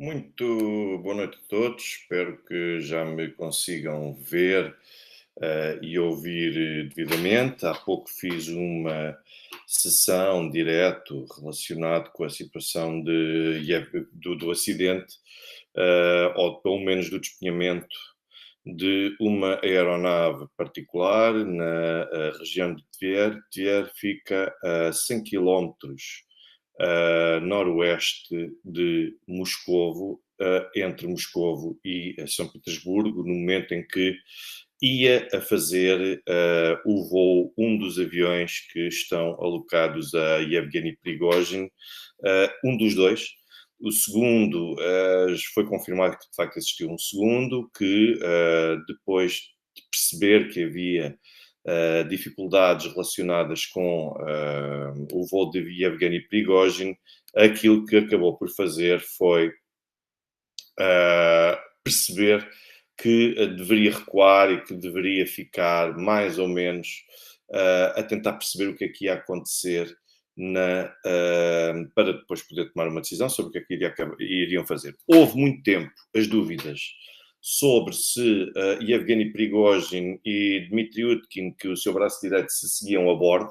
Muito boa noite a todos. Espero que já me consigam ver, e ouvir devidamente. Há pouco fiz uma sessão direto relacionado com a situação do acidente, ou pelo menos do despenhamento de uma aeronave particular na região de Tver. Tver fica a 100 quilómetros noroeste de Moscovo, entre Moscovo e São Petersburgo, no momento em que ia a fazer o voo, um dos aviões que estão alocados a Yevgeny Prigozhin, um dos dois. O segundo, foi confirmado que de facto existiu um segundo, que depois de perceber que havia dificuldades relacionadas com o voo de Yevgeny Prigozhin, aquilo que acabou por fazer foi perceber que deveria recuar e que deveria ficar mais ou menos a tentar perceber o que é que ia acontecer para depois poder tomar uma decisão sobre o que é que iriam fazer. Houve muito tempo as dúvidas sobre se Yevgeny Prigozhin e Dmitry Utkin, que o seu braço direito, se seguiam a bordo.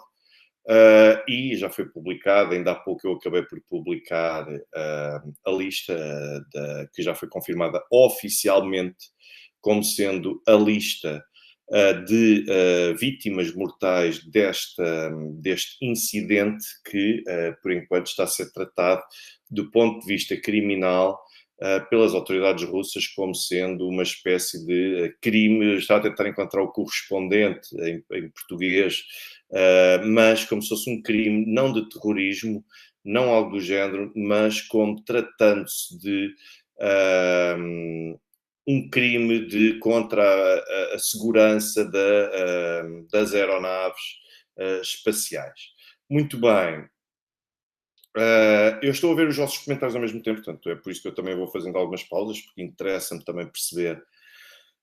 E já foi publicado, ainda há pouco eu acabei por publicar a lista que já foi confirmada oficialmente como sendo a lista de vítimas mortais deste incidente que, por enquanto, está a ser tratado do ponto de vista criminal pelas autoridades russas como sendo uma espécie de crime. Está a tentar encontrar o correspondente em português, mas como se fosse um crime não de terrorismo, não algo do género, mas como tratando-se de um crime contra a segurança das aeronaves espaciais. Muito bem. Eu estou a ver os vossos comentários ao mesmo tempo, portanto, é por isso que eu também vou fazendo algumas pausas, porque interessa-me também perceber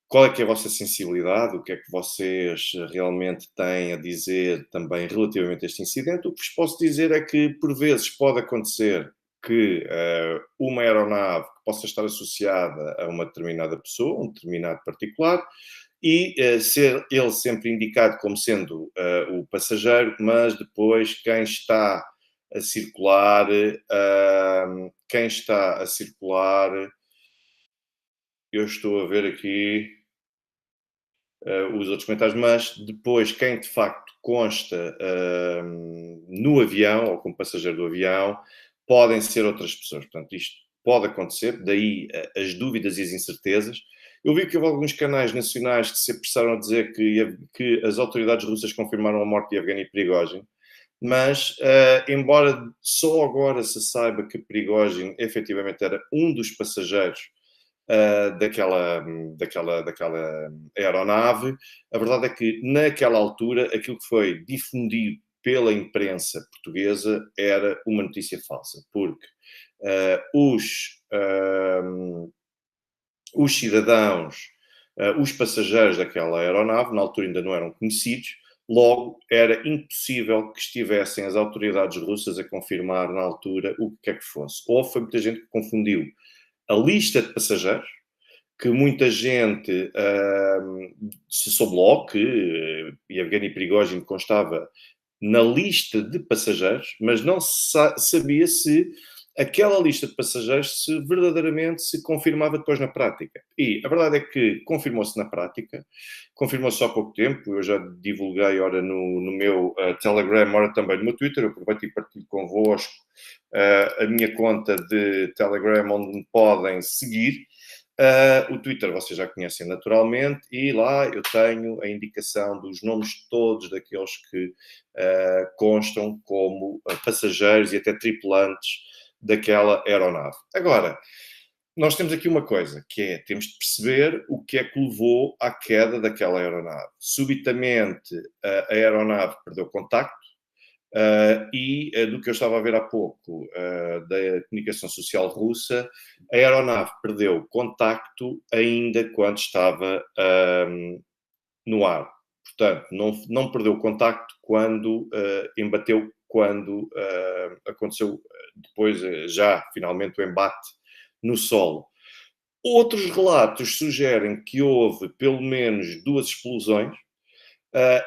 qual é que é a vossa sensibilidade, o que é que vocês realmente têm a dizer também relativamente a este incidente. O que vos posso dizer é que, por vezes, pode acontecer que uma aeronave que possa estar associada a uma determinada pessoa, um determinado particular, e ser ele sempre indicado como sendo o passageiro, mas depois quem está a circular, eu estou a ver aqui os outros comentários, mas depois quem de facto consta no avião, ou como passageiro do avião, podem ser outras pessoas. Portanto, isto pode acontecer, daí as dúvidas e as incertezas. Eu vi que houve alguns canais nacionais que se apressaram a dizer que as autoridades russas confirmaram a morte de Evgeny Prigozhin, mas, embora só agora se saiba que Prigozhin efetivamente era um dos passageiros daquela aeronave, a verdade é que naquela altura aquilo que foi difundido pela imprensa portuguesa era uma notícia falsa, porque os cidadãos, os passageiros daquela aeronave, na altura ainda não eram conhecidos, logo era impossível que estivessem as autoridades russas a confirmar na altura o que quer que fosse. Houve foi muita gente que confundiu a lista de passageiros, que muita gente se soube logo que Yevgeny Prigozhin constava na lista de passageiros, mas não sabia se aquela lista de passageiros se verdadeiramente se confirmava depois na prática. E a verdade é que confirmou-se na prática, confirmou-se há pouco tempo. Eu já divulguei, ora no meu Telegram, ora também no meu Twitter. Eu aproveito e partilho convosco a minha conta de Telegram, onde me podem seguir. O Twitter vocês já conhecem naturalmente, e lá eu tenho a indicação dos nomes todos daqueles que constam como passageiros e até tripulantes daquela aeronave. Agora, nós temos aqui uma coisa, que é, temos de perceber o que é que levou à queda daquela aeronave. Subitamente, a aeronave perdeu contacto, do que eu estava a ver há pouco da comunicação social russa, a aeronave perdeu contacto ainda quando estava no ar. Portanto, não perdeu contacto quando aconteceu depois já finalmente o embate no solo. Outros relatos sugerem que houve pelo menos 2 explosões,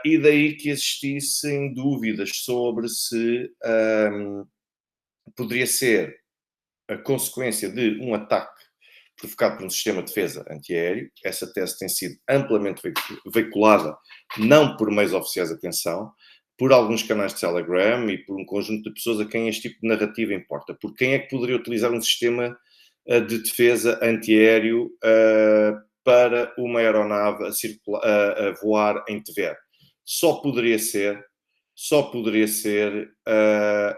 e daí que existissem dúvidas sobre se poderia ser a consequência de um ataque provocado por um sistema de defesa antiaéreo. Essa tese tem sido amplamente veiculada, não por meios oficiais, atenção, por alguns canais de Telegram e por um conjunto de pessoas a quem este tipo de narrativa importa. Por quem é que poderia utilizar um sistema de defesa antiaéreo para uma aeronave a voar em Tver? Só poderia ser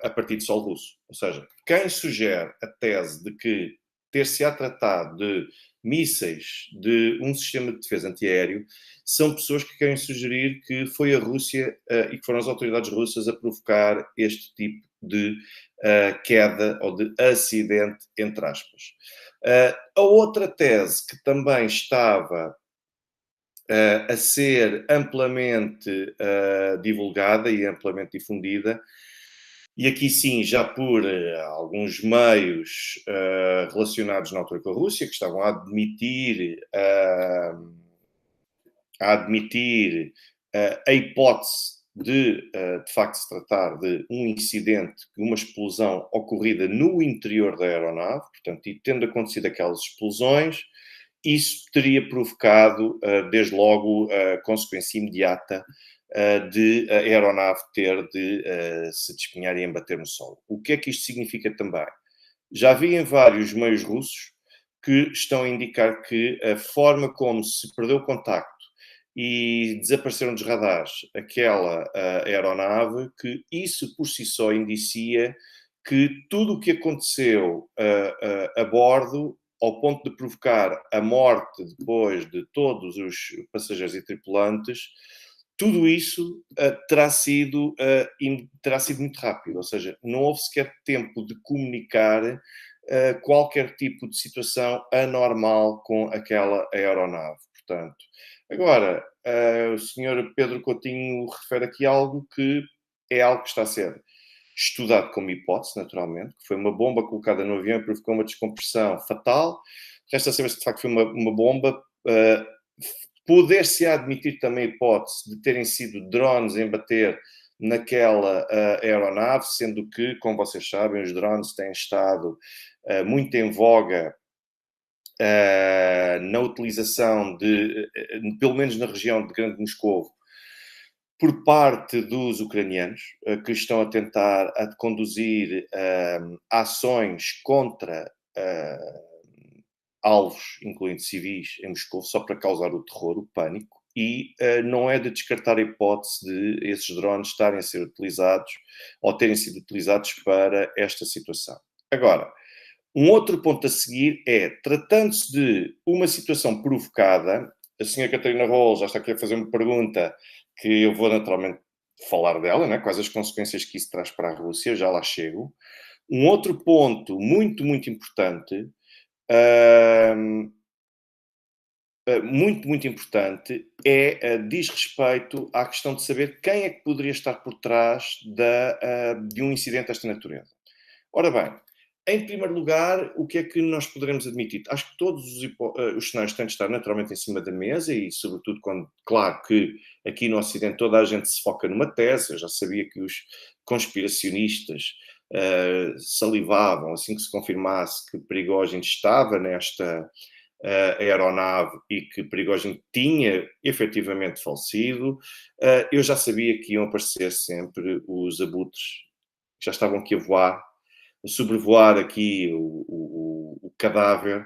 a partir de solo russo. Ou seja, quem sugere a tese de que ter-se-á tratado de mísseis de um sistema de defesa antiaéreo são pessoas que querem sugerir que foi a Rússia e que foram as autoridades russas a provocar este tipo de queda ou de acidente, entre aspas. A outra tese que também estava a ser amplamente divulgada e amplamente difundida, e aqui sim, já por alguns meios relacionados na altura com a Rússia, que estavam a admitir a hipótese de facto se tratar de um incidente, uma explosão ocorrida no interior da aeronave, portanto, e tendo acontecido aquelas explosões, isso teria provocado, desde logo, a consequência imediata de a aeronave ter de se despenhar e embater no solo. O que é que isto significa também? Já vi em vários meios russos que estão a indicar que a forma como se perdeu o contacto e desapareceram dos radares aquela aeronave, que isso por si só indicia que tudo o que aconteceu a bordo, ao ponto de provocar a morte depois de todos os passageiros e tripulantes, tudo isso terá sido muito rápido, ou seja, não houve sequer tempo de comunicar qualquer tipo de situação anormal com aquela aeronave. Portanto, agora, o senhor Pedro Coutinho refere aqui algo que é algo que está a ser estudado como hipótese, naturalmente, que foi uma bomba colocada no avião e provocou uma descompressão fatal. Resta saber se de facto foi uma bomba. Poder-se admitir também a hipótese de terem sido drones a embater naquela aeronave, sendo que, como vocês sabem, os drones têm estado muito em voga na utilização pelo menos na região de Grande Moscovo, por parte dos ucranianos, que estão a tentar conduzir ações contra alvos, incluindo civis, em Moscou, só para causar o terror, o pânico, e não é de descartar a hipótese de esses drones estarem a ser utilizados ou terem sido utilizados para esta situação. Agora, um outro ponto a seguir é, tratando-se de uma situação provocada, a senhora Catarina Roll já está aqui a fazer uma pergunta que eu vou naturalmente falar dela, né? Quais as consequências que isso traz para a Rússia, já lá chego. Um outro ponto muito, muito importante, muito importante, diz respeito à questão de saber quem é que poderia estar por trás de um incidente desta natureza. Ora bem, em primeiro lugar, o que é que nós poderemos admitir? Acho que todos os cenários têm de estar naturalmente em cima da mesa e, sobretudo, quando, claro que aqui no Ocidente toda a gente se foca numa tese. Eu já sabia que os conspiracionistas salivavam assim que se confirmasse que Prigozhin estava nesta aeronave e que Prigozhin tinha efetivamente falecido. Eu já sabia que iam aparecer sempre os abutres que já estavam aqui a voar, a sobrevoar aqui o cadáver,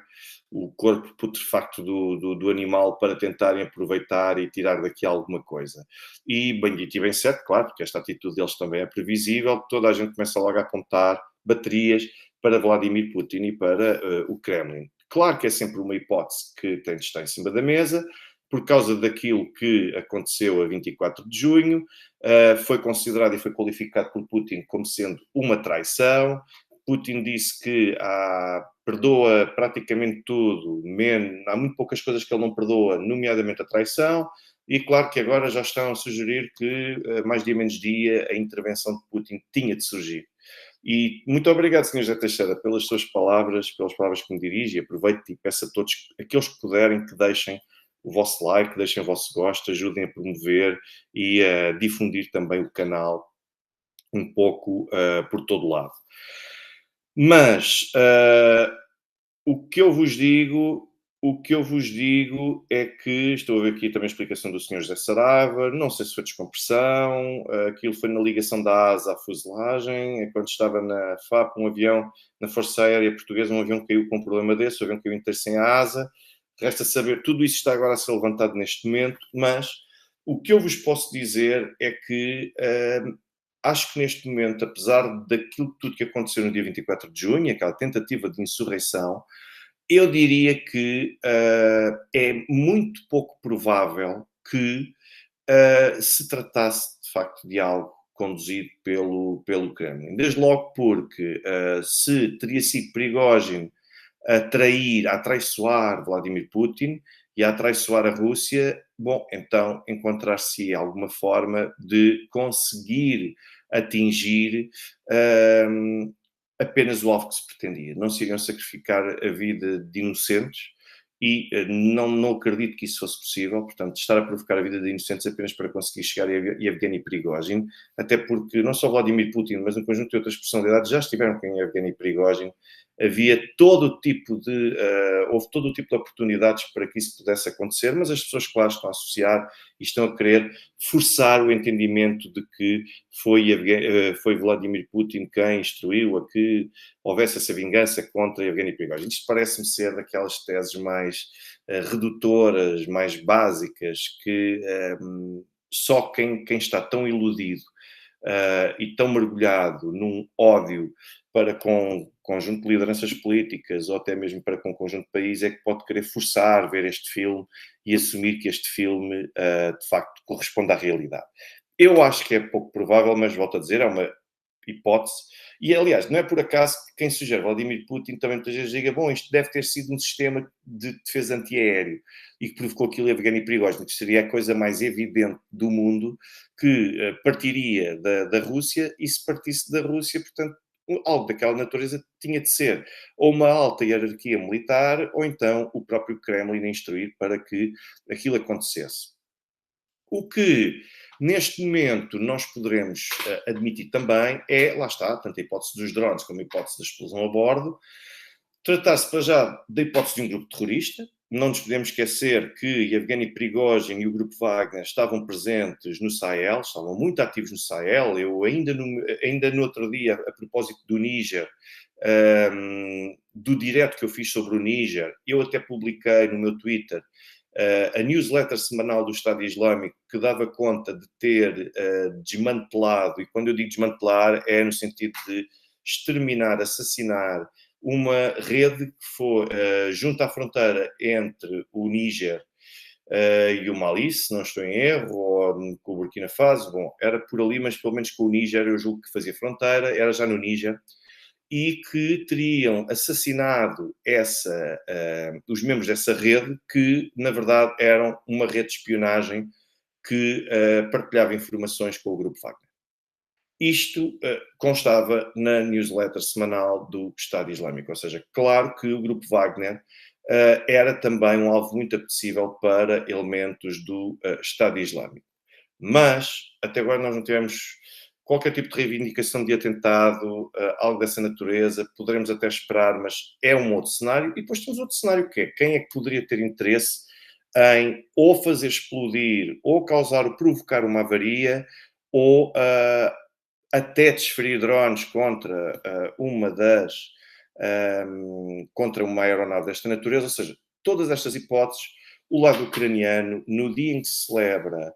o corpo putrefacto do animal, para tentarem aproveitar e tirar daqui alguma coisa. E bem dito e bem certo, claro, porque esta atitude deles também é previsível, toda a gente começa logo a apontar baterias para Vladimir Putin e para o Kremlin. Claro que é sempre uma hipótese que tem de estar em cima da mesa, por causa daquilo que aconteceu a 24 de junho, foi considerado e foi qualificado por Putin como sendo uma traição. Putin disse que perdoa praticamente tudo, há muito poucas coisas que ele não perdoa, nomeadamente a traição, e claro que agora já estão a sugerir que, mais dia menos dia, a intervenção de Putin tinha de surgir. E muito obrigado, Sr. José Teixeira, pelas suas palavras, pelas palavras que me dirige, e aproveito e peço a todos, aqueles que puderem, que deixem o vosso like, que deixem o vosso gosto, ajudem a promover e a difundir também o canal um pouco por todo lado. Mas o que eu vos digo, é que estou a ver aqui também a explicação do Sr. José Saraiva, não sei se foi descompressão, aquilo foi na ligação da asa à fuselagem, quando estava na FAP, um avião, na Força Aérea Portuguesa, um avião caiu com um problema desse, o avião caiu inteiro sem a asa, resta saber, tudo isso está agora a ser levantado neste momento, mas o que eu vos posso dizer é que acho que neste momento, apesar daquilo tudo que aconteceu no dia 24 de junho, aquela tentativa de insurreição, eu diria que é muito pouco provável que se tratasse de facto de algo conduzido pelo Kremlin. Desde logo porque se teria sido Prigozhin a traiçoar Vladimir Putin e a traiçoar a Rússia, bom, então encontrar-se alguma forma de conseguir atingir apenas o alvo que se pretendia. Não se iriam sacrificar a vida de inocentes e não acredito que isso fosse possível, portanto, estar a provocar a vida de inocentes apenas para conseguir chegar a Yevgeny Prigozhin, até porque não só Vladimir Putin, mas um conjunto de outras personalidades já estiveram com Yevgeny Prigozhin, havia todo o tipo de houve todo o tipo de oportunidades para que isso pudesse acontecer, mas as pessoas, claro, estão a associar e estão a querer forçar o entendimento de que foi Vladimir Putin quem instruiu a que houvesse essa vingança contra Yevgeny Prigozhin. Isto parece-me ser daquelas teses mais redutoras, mais básicas, que só quem está tão iludido e tão mergulhado num ódio para com um conjunto de lideranças políticas ou até mesmo para com um conjunto de países é que pode querer forçar ver este filme e assumir que este filme de facto corresponde à realidade. Eu acho que é pouco provável, mas volto a dizer, é uma hipótese. E, aliás, não é por acaso que quem sugere Vladimir Putin também muitas vezes diga, bom, isto deve ter sido um sistema de defesa antiaéreo e que provocou aquilo a Evgeny Prigozhin, que seria a coisa mais evidente do mundo, que partiria da Rússia, e se partisse da Rússia, portanto, algo daquela natureza tinha de ser ou uma alta hierarquia militar ou então o próprio Kremlin a instruir para que aquilo acontecesse. O que, neste momento, nós poderemos admitir também é, lá está, tanto a hipótese dos drones como a hipótese da explosão a bordo, tratar-se para já da hipótese de um grupo terrorista. Não nos podemos esquecer que Yevgeny Prigozhin e o grupo Wagner estavam presentes no Sahel, estavam muito ativos no Sahel. Eu ainda no outro dia, a propósito do Níger, do direto que eu fiz sobre o Níger, eu até publiquei no meu Twitter a newsletter semanal do Estado Islâmico, que dava conta de ter desmantelado, e quando eu digo desmantelar é no sentido de exterminar, assassinar, uma rede que foi junto à fronteira entre o Níger e o Mali, se não estou em erro, ou com o Burkina Faso, bom, era por ali, mas pelo menos com o Níger eu julgo que fazia fronteira, era já no Níger, e que teriam assassinado os membros dessa rede, que na verdade eram uma rede de espionagem que partilhava informações com o grupo Wagner. Isto constava na newsletter semanal do Estado Islâmico, ou seja, claro que o grupo Wagner era também um alvo muito apetecível para elementos do Estado Islâmico. Mas, até agora, nós não tivemos qualquer tipo de reivindicação de atentado, algo dessa natureza. Poderemos até esperar, mas é um outro cenário. E depois temos outro cenário que é quem é que poderia ter interesse em ou fazer explodir, ou causar ou provocar uma avaria, ou até desferir drones contra contra uma aeronave desta natureza, ou seja, todas estas hipóteses, o lado ucraniano, no dia em que se celebra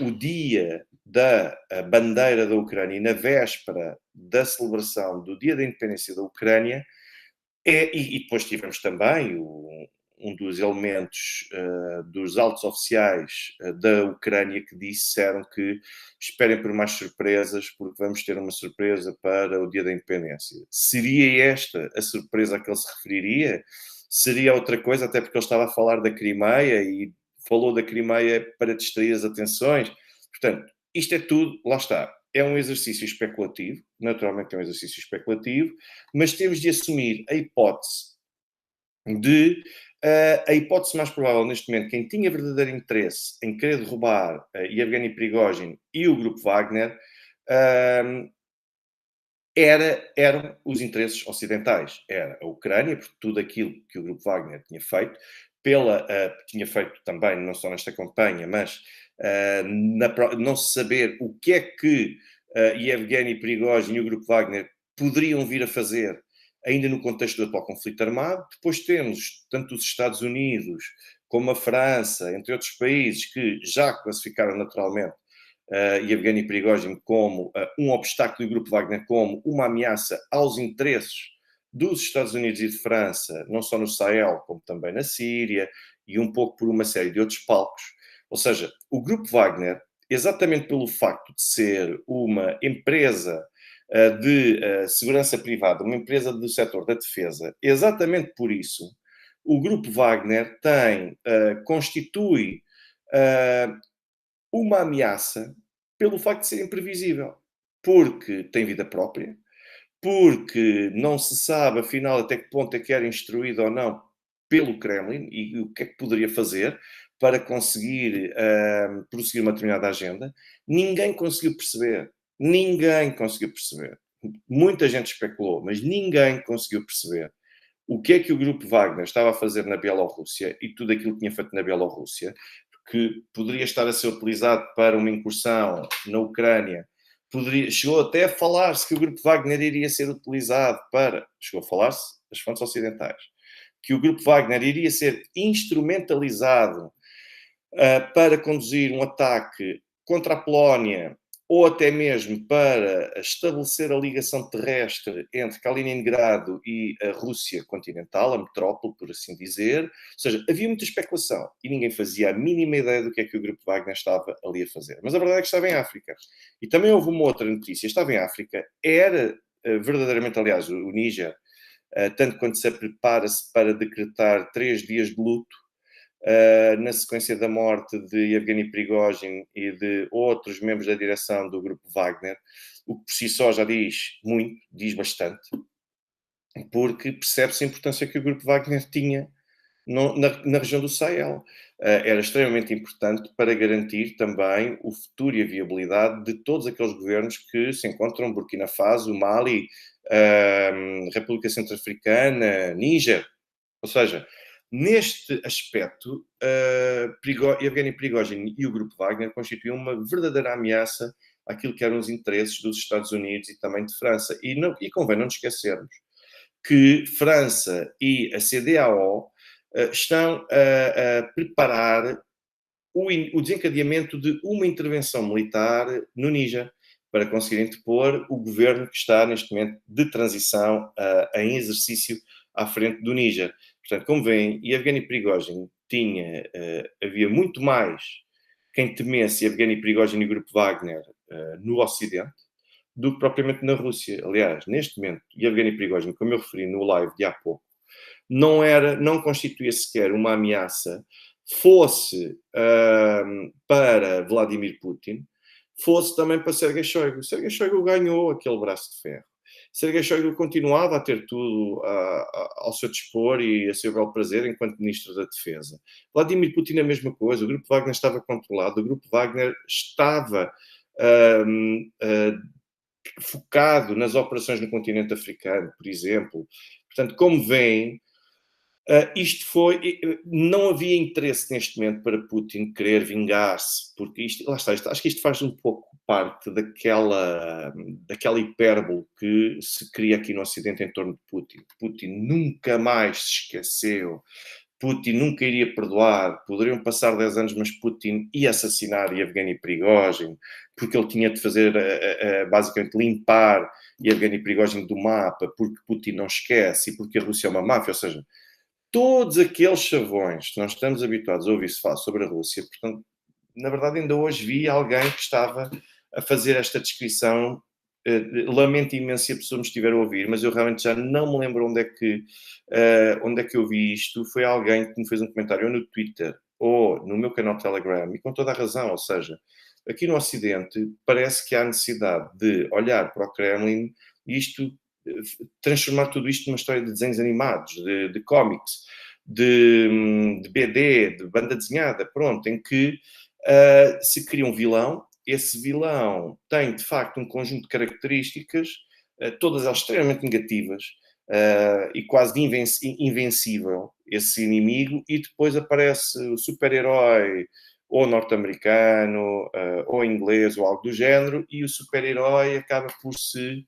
o dia da bandeira da Ucrânia e na véspera da celebração do dia da independência da Ucrânia, e depois tivemos também um dos elementos dos altos oficiais da Ucrânia que disseram que esperem por mais surpresas, porque vamos ter uma surpresa para o dia da independência. Seria esta a surpresa a que ele se referiria? Seria outra coisa, até porque ele estava a falar da Crimeia e falou da Crimeia para distrair as atenções. Portanto, isto é tudo, lá está. é um exercício especulativo, naturalmente é um exercício especulativo, mas temos de assumir a hipótese de a hipótese mais provável neste momento, quem tinha verdadeiro interesse em querer derrubar Yevgeny Prigozhin e o grupo Wagner, uh, eram os interesses ocidentais. Era a Ucrânia, por tudo aquilo que o grupo Wagner tinha feito, tinha feito também, não só nesta campanha, mas não se saber o que é que Yevgeny Prigozhin e o grupo Wagner poderiam vir a fazer ainda no contexto do atual conflito armado. Depois temos tanto os Estados Unidos como a França, entre outros países, que já classificaram naturalmente Yevgeny Prigozhin como um obstáculo e o grupo Wagner como uma ameaça aos interesses dos Estados Unidos e de França, não só no Sahel, como também na Síria, e um pouco por uma série de outros palcos. Ou seja, o grupo Wagner, exatamente pelo facto de ser uma empresa de segurança privada, uma empresa do setor da defesa, exatamente por isso, o grupo Wagner constitui uma ameaça pelo facto de ser imprevisível, porque tem vida própria, porque não se sabe, afinal, até que ponto é que era instruído ou não pelo Kremlin e o que é que poderia fazer para conseguir prosseguir uma determinada agenda. Ninguém conseguiu perceber. Ninguém conseguiu perceber. Muita gente especulou, mas ninguém conseguiu perceber o que é que o grupo Wagner estava a fazer na Bielorrússia e tudo aquilo que tinha feito na Bielorrússia, que poderia estar a ser utilizado para uma incursão na Ucrânia. Chegou até a falar-se que o grupo Wagner iria ser utilizado para... Chegou a falar-se das fontes ocidentais. Que o grupo Wagner iria ser instrumentalizado para conduzir um ataque contra a Polónia ou até mesmo para estabelecer a ligação terrestre entre Kaliningrado e a Rússia continental, a metrópole, por assim dizer. Ou seja, havia muita especulação e ninguém fazia a mínima ideia do que é que o grupo Wagner estava ali a fazer. Mas a verdade é que estava em África. E também houve uma outra notícia. Estava em África, era verdadeiramente, aliás, o Níger, tanto quanto se prepara-se para decretar 3 dias de luto, na sequência da morte de Yevgeny Prigozhin e de outros membros da direção do grupo Wagner, o que por si só já diz muito, diz bastante, porque percebe-se a importância que o grupo Wagner tinha na região do Sahel. Era extremamente importante para garantir também o futuro e a viabilidade de todos aqueles governos que se encontram em Burkina Faso, Mali, República Centro-Africana, Níger. Ou seja, neste aspecto, Yevgeny Prigozhin e o grupo Wagner constituíam uma verdadeira ameaça àquilo que eram os interesses dos Estados Unidos e também de França. E convém não nos esquecermos que França e a CDAO estão a preparar o desencadeamento de uma intervenção militar no Níger para conseguirem depor o governo que está neste momento de transição em exercício à frente do Níger. Portanto, como veem, Yevgeny Prigozhin havia muito mais quem temesse Yevgeny Prigozhin e o grupo Wagner no Ocidente do que propriamente na Rússia. Aliás, neste momento, Yevgeny Prigozhin, como eu referi no live de há pouco, não constituía sequer uma ameaça, fosse para Vladimir Putin, fosse também para Sergei Shoigu. Sergei Shoigu ganhou aquele braço de ferro. Sergei Shoigu continuava a ter tudo ao seu dispor e a seu belo prazer enquanto Ministro da Defesa. Vladimir Putin a mesma coisa. O Grupo Wagner estava controlado. O Grupo Wagner estava focado nas operações no continente africano, por exemplo. Portanto, como veem, não havia interesse neste momento para Putin querer vingar-se, porque acho que isto faz um pouco parte daquela hipérbole que se cria aqui no Ocidente em torno de Putin. Putin nunca mais se esqueceu, Putin nunca iria perdoar, poderiam passar 10 anos, mas Putin ia assassinar Yevgeny Prigozhin, porque ele tinha de fazer, basicamente, limpar Yevgeny Prigozhin do mapa, porque Putin não esquece e porque a Rússia é uma máfia, ou seja, todos aqueles chavões que nós estamos habituados a ouvir-se falar sobre a Rússia, portanto, na verdade ainda hoje vi alguém que estava a fazer esta descrição, lamento imenso se a pessoa me estiver a ouvir, mas eu realmente já não me lembro onde é que eu vi isto, foi alguém que me fez um comentário ou no Twitter ou no meu canal Telegram, e com toda a razão, ou seja, aqui no Ocidente, parece que há necessidade de olhar para o Kremlin e transformar tudo isto numa história de desenhos animados, de cómics, de BD, de banda desenhada, pronto, em que se cria um vilão, esse vilão tem, de facto, um conjunto de características, todas elas extremamente negativas, e quase invencível, esse inimigo, e depois aparece o super-herói, ou norte-americano, ou inglês, ou algo do género, e o super-herói acaba por se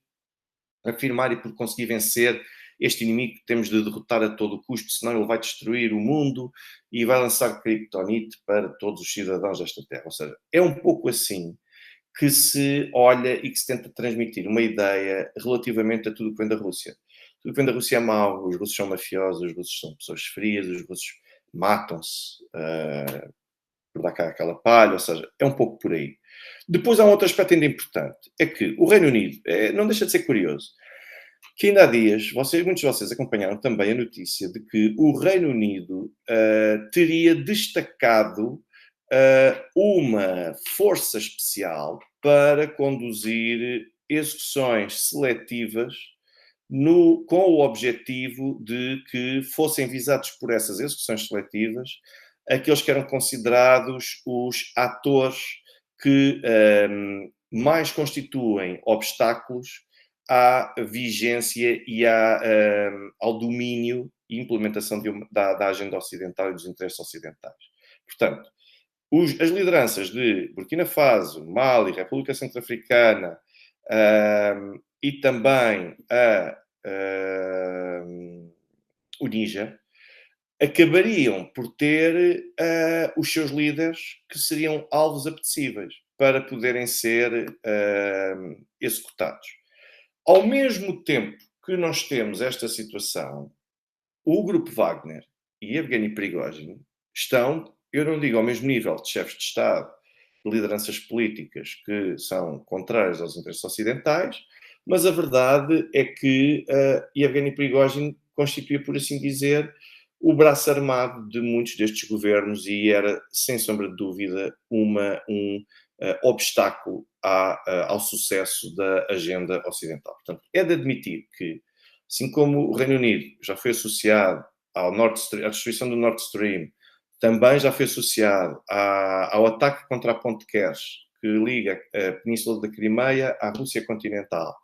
afirmar e por conseguir vencer este inimigo que temos de derrotar a todo custo, senão ele vai destruir o mundo e vai lançar kryptonite para todos os cidadãos desta terra. Ou seja, é um pouco assim que se olha e que se tenta transmitir uma ideia relativamente a tudo o que vem da Rússia. Tudo o que vem da Rússia é mau, os russos são mafiosos, os russos são pessoas frias, os russos matam-se por dar cá aquela palha, ou seja, é um pouco por aí. Depois há um outro aspecto ainda importante, é que o Reino Unido, não deixa de ser curioso, que ainda há dias, muitos de vocês acompanharam também a notícia de que o Reino Unido teria destacado uma força especial para conduzir execuções seletivas com o objetivo de que fossem visados por essas execuções seletivas aqueles que eram considerados os atores que mais constituem obstáculos à vigência e ao domínio e implementação da agenda ocidental e dos interesses ocidentais. Portanto, as lideranças de Burkina Faso, Mali, República Centro-Africana e também o Níger acabariam por ter os seus líderes que seriam alvos apetecíveis para poderem ser executados. Ao mesmo tempo que nós temos esta situação, o grupo Wagner e Evgeny Prigozhin estão, eu não digo ao mesmo nível de chefes de Estado, de lideranças políticas que são contrárias aos interesses ocidentais, mas a verdade é que Evgeny Prigozhin constituía, por assim dizer, o braço armado de muitos destes governos e era, sem sombra de dúvida, um obstáculo ao sucesso da agenda ocidental. Portanto, é de admitir que, assim como o Reino Unido já foi associado à destruição do Nord Stream, também já foi associado ao ataque contra a Ponte Kerch, que liga a Península da Crimeia à Rússia continental,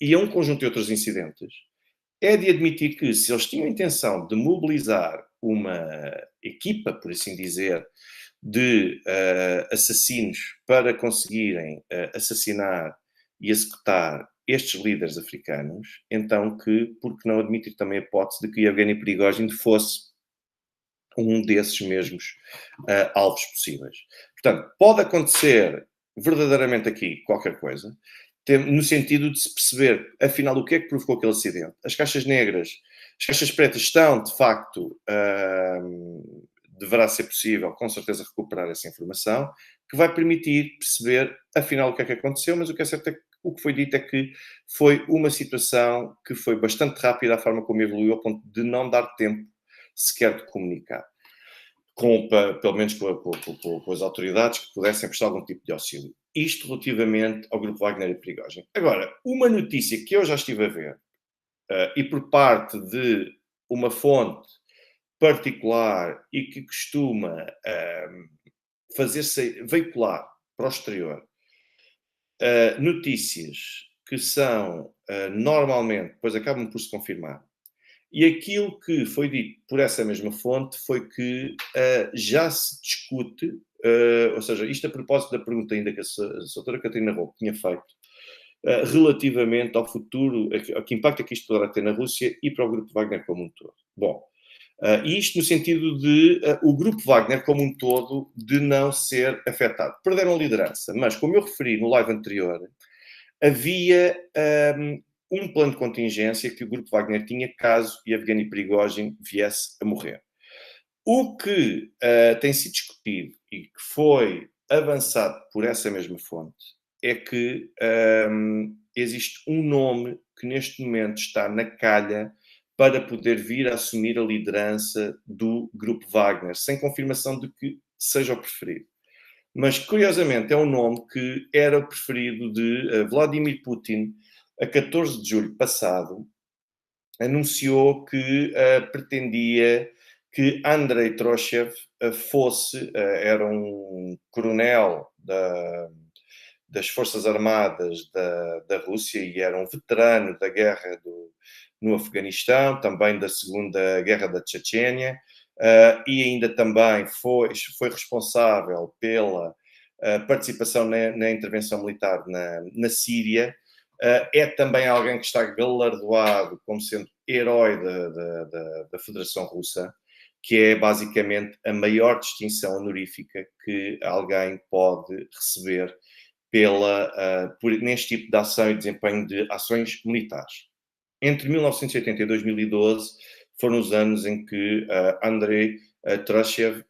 e a um conjunto de outros incidentes, é de admitir que, se eles tinham a intenção de mobilizar uma equipa, por assim dizer, de assassinos para conseguirem assassinar e executar estes líderes africanos, então por que não admitir também a hipótese de que Evgeny Prigozhin fosse um desses mesmos alvos possíveis. Portanto, pode acontecer verdadeiramente aqui qualquer coisa, no sentido de se perceber, afinal, o que é que provocou aquele acidente. As caixas negras, as caixas pretas estão, de facto, deverá ser possível, com certeza, recuperar essa informação, que vai permitir perceber, afinal, o que é que aconteceu, mas o que é certo é que o que foi dito é que foi uma situação que foi bastante rápida, a forma como evoluiu, ao ponto de não dar tempo sequer de comunicar. Pelo menos com as autoridades que pudessem prestar algum tipo de auxílio. Isto relativamente ao grupo Wagner e Prigozhin. Agora, uma notícia que eu já estive a ver, e por parte de uma fonte particular e que costuma fazer-se veicular para o exterior notícias que são normalmente, depois acabam por se confirmar. E aquilo que foi dito por essa mesma fonte foi que já se discute, ou seja, isto a propósito da pergunta ainda que a doutora Catarina Rouco tinha feito, relativamente ao futuro, a que impacto é que isto poderá ter na Rússia e para o grupo Wagner como um todo. Bom, e isto no sentido de o grupo Wagner como um todo de não ser afetado. Perderam a liderança, mas como eu referi no live anterior, havia um plano de contingência que o grupo Wagner tinha caso Evgeny Prigozhin viesse a morrer. O que tem sido discutido e que foi avançado por essa mesma fonte é que existe um nome que neste momento está na calha para poder vir a assumir a liderança do grupo Wagner, sem confirmação de que seja o preferido. Mas, curiosamente, é um nome que era o preferido de Vladimir Putin. A 14 de julho passado, anunciou que pretendia que Andrei Troshev fosse, era um coronel das Forças Armadas da Rússia e era um veterano da guerra no Afeganistão, também da Segunda Guerra da Chechênia, e ainda também foi responsável pela participação na intervenção militar na Síria. É também alguém que está galardoado como sendo herói da Federação Russa, que é basicamente a maior distinção honorífica que alguém pode receber neste tipo de ação e desempenho de ações militares. Entre 1980 e 2012 foram os anos em que Andrei Trashev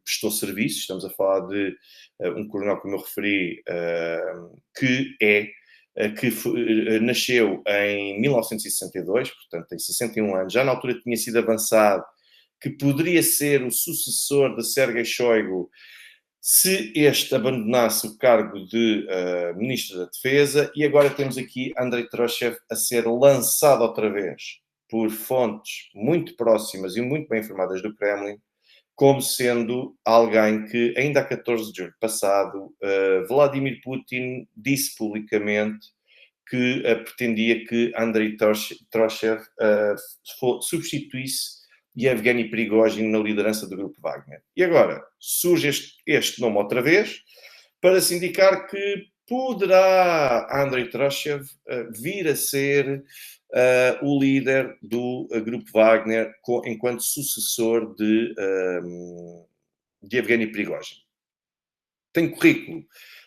prestou serviço. Estamos a falar de um coronel, como eu referi, que nasceu em 1962, portanto tem 61 anos. Já na altura tinha sido avançado que poderia ser o sucessor de Sergei Shoigu se este abandonasse o cargo de Ministro da Defesa, e agora temos aqui Andrei Troshev a ser lançado outra vez por fontes muito próximas e muito bem informadas do Kremlin, como sendo alguém que, ainda a 14 de julho passado, Vladimir Putin disse publicamente que pretendia que Andrei Troshev substituísse Yevgeny Prigozhin na liderança do grupo Wagner. E agora surge este nome outra vez para se indicar que poderá Andrei Troshev vir a ser o líder do grupo Wagner enquanto sucessor de Yevgeny Prigozhin. Tem currículo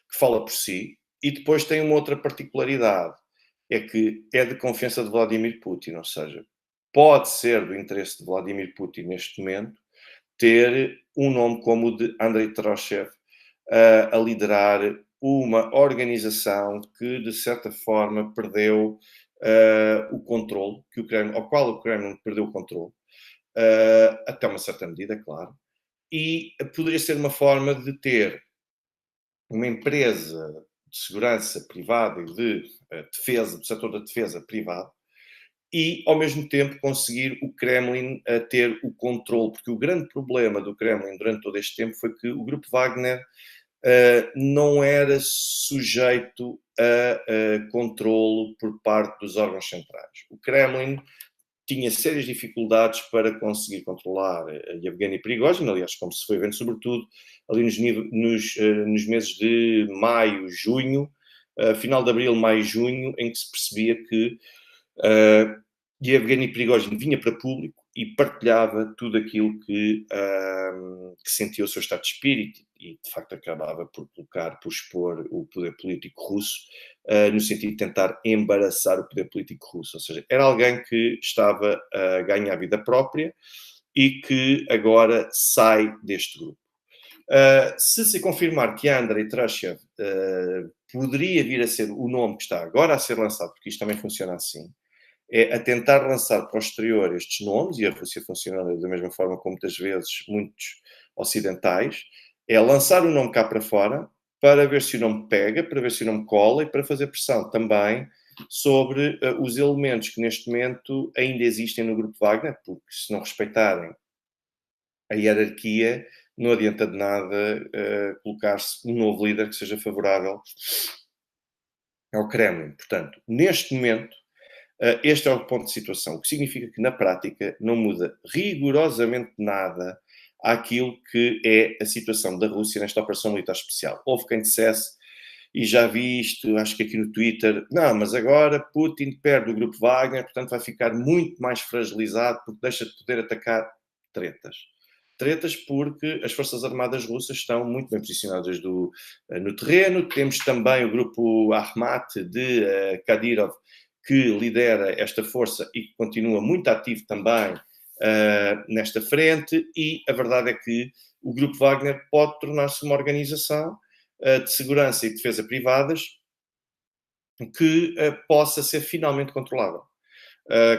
que fala por si e depois tem uma outra particularidade, é que é de confiança de Vladimir Putin, ou seja, pode ser do interesse de Vladimir Putin neste momento ter um nome como o de Andrei Troshev a liderar uma organização que, de certa forma, perdeu o controle, ao qual o Kremlin perdeu o controle, até uma certa medida, claro, e poderia ser uma forma de ter uma empresa de segurança privada e de defesa, do setor da defesa privado, e, ao mesmo tempo, conseguir o Kremlin a ter o controle, porque o grande problema do Kremlin durante todo este tempo foi que o grupo Wagner não era sujeito a controlo por parte dos órgãos centrais. O Kremlin tinha sérias dificuldades para conseguir controlar Yevgeny Prigozhin, aliás, como se foi vendo, sobretudo ali nos meses de maio, junho, final de abril, maio, junho, em que se percebia que Yevgeny Prigozhin vinha para público e partilhava tudo aquilo que sentia o seu estado de espírito e, de facto, acabava por expor o poder político russo no sentido de tentar embaraçar o poder político russo. Ou seja, era alguém que estava a ganhar vida própria e que agora sai deste grupo. Se confirmar que Andrei Trashev poderia vir a ser o nome que está agora a ser lançado, porque isto também funciona assim, é a tentar lançar para o exterior estes nomes, e a Rússia funciona da mesma forma como muitas vezes muitos ocidentais, é lançar o nome cá para fora para ver se o nome pega, para ver se o nome cola e para fazer pressão também sobre os elementos que neste momento ainda existem no grupo Wagner, porque se não respeitarem a hierarquia, não adianta de nada colocar-se um novo líder que seja favorável ao Kremlin. Portanto, neste momento, este é o ponto de situação, o que significa que, na prática, não muda rigorosamente nada àquilo que é a situação da Rússia nesta operação militar especial. Houve quem dissesse, e já vi isto, acho que aqui no Twitter, não, mas agora Putin perde o grupo Wagner, portanto vai ficar muito mais fragilizado porque deixa de poder atacar tretas. Tretas porque as Forças Armadas russas estão muito bem posicionadas no terreno. Temos também o grupo Akhmat de Kadyrov, que lidera esta força e que continua muito ativo também nesta frente, e a verdade é que o Grupo Wagner pode tornar-se uma organização de segurança e defesa privadas que possa ser finalmente controlável.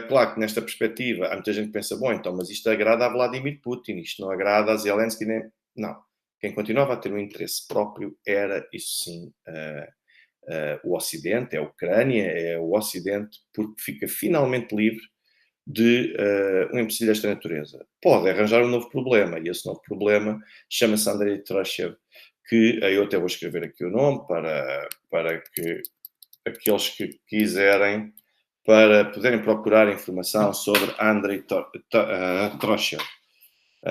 Claro que nesta perspectiva há muita gente que pensa, bom, então, mas isto agrada a Vladimir Putin, isto não agrada a Zelensky, nem... Não. Quem continuava a ter um interesse próprio era, isso sim, o Ocidente, é a Ucrânia, é o Ocidente, porque fica finalmente livre de um empecilho desta natureza. Pode arranjar um novo problema, e esse novo problema chama-se Andrei Trashev, que eu até vou escrever aqui o nome para que aqueles que quiserem, para poderem procurar informação sobre Andrei Trashev.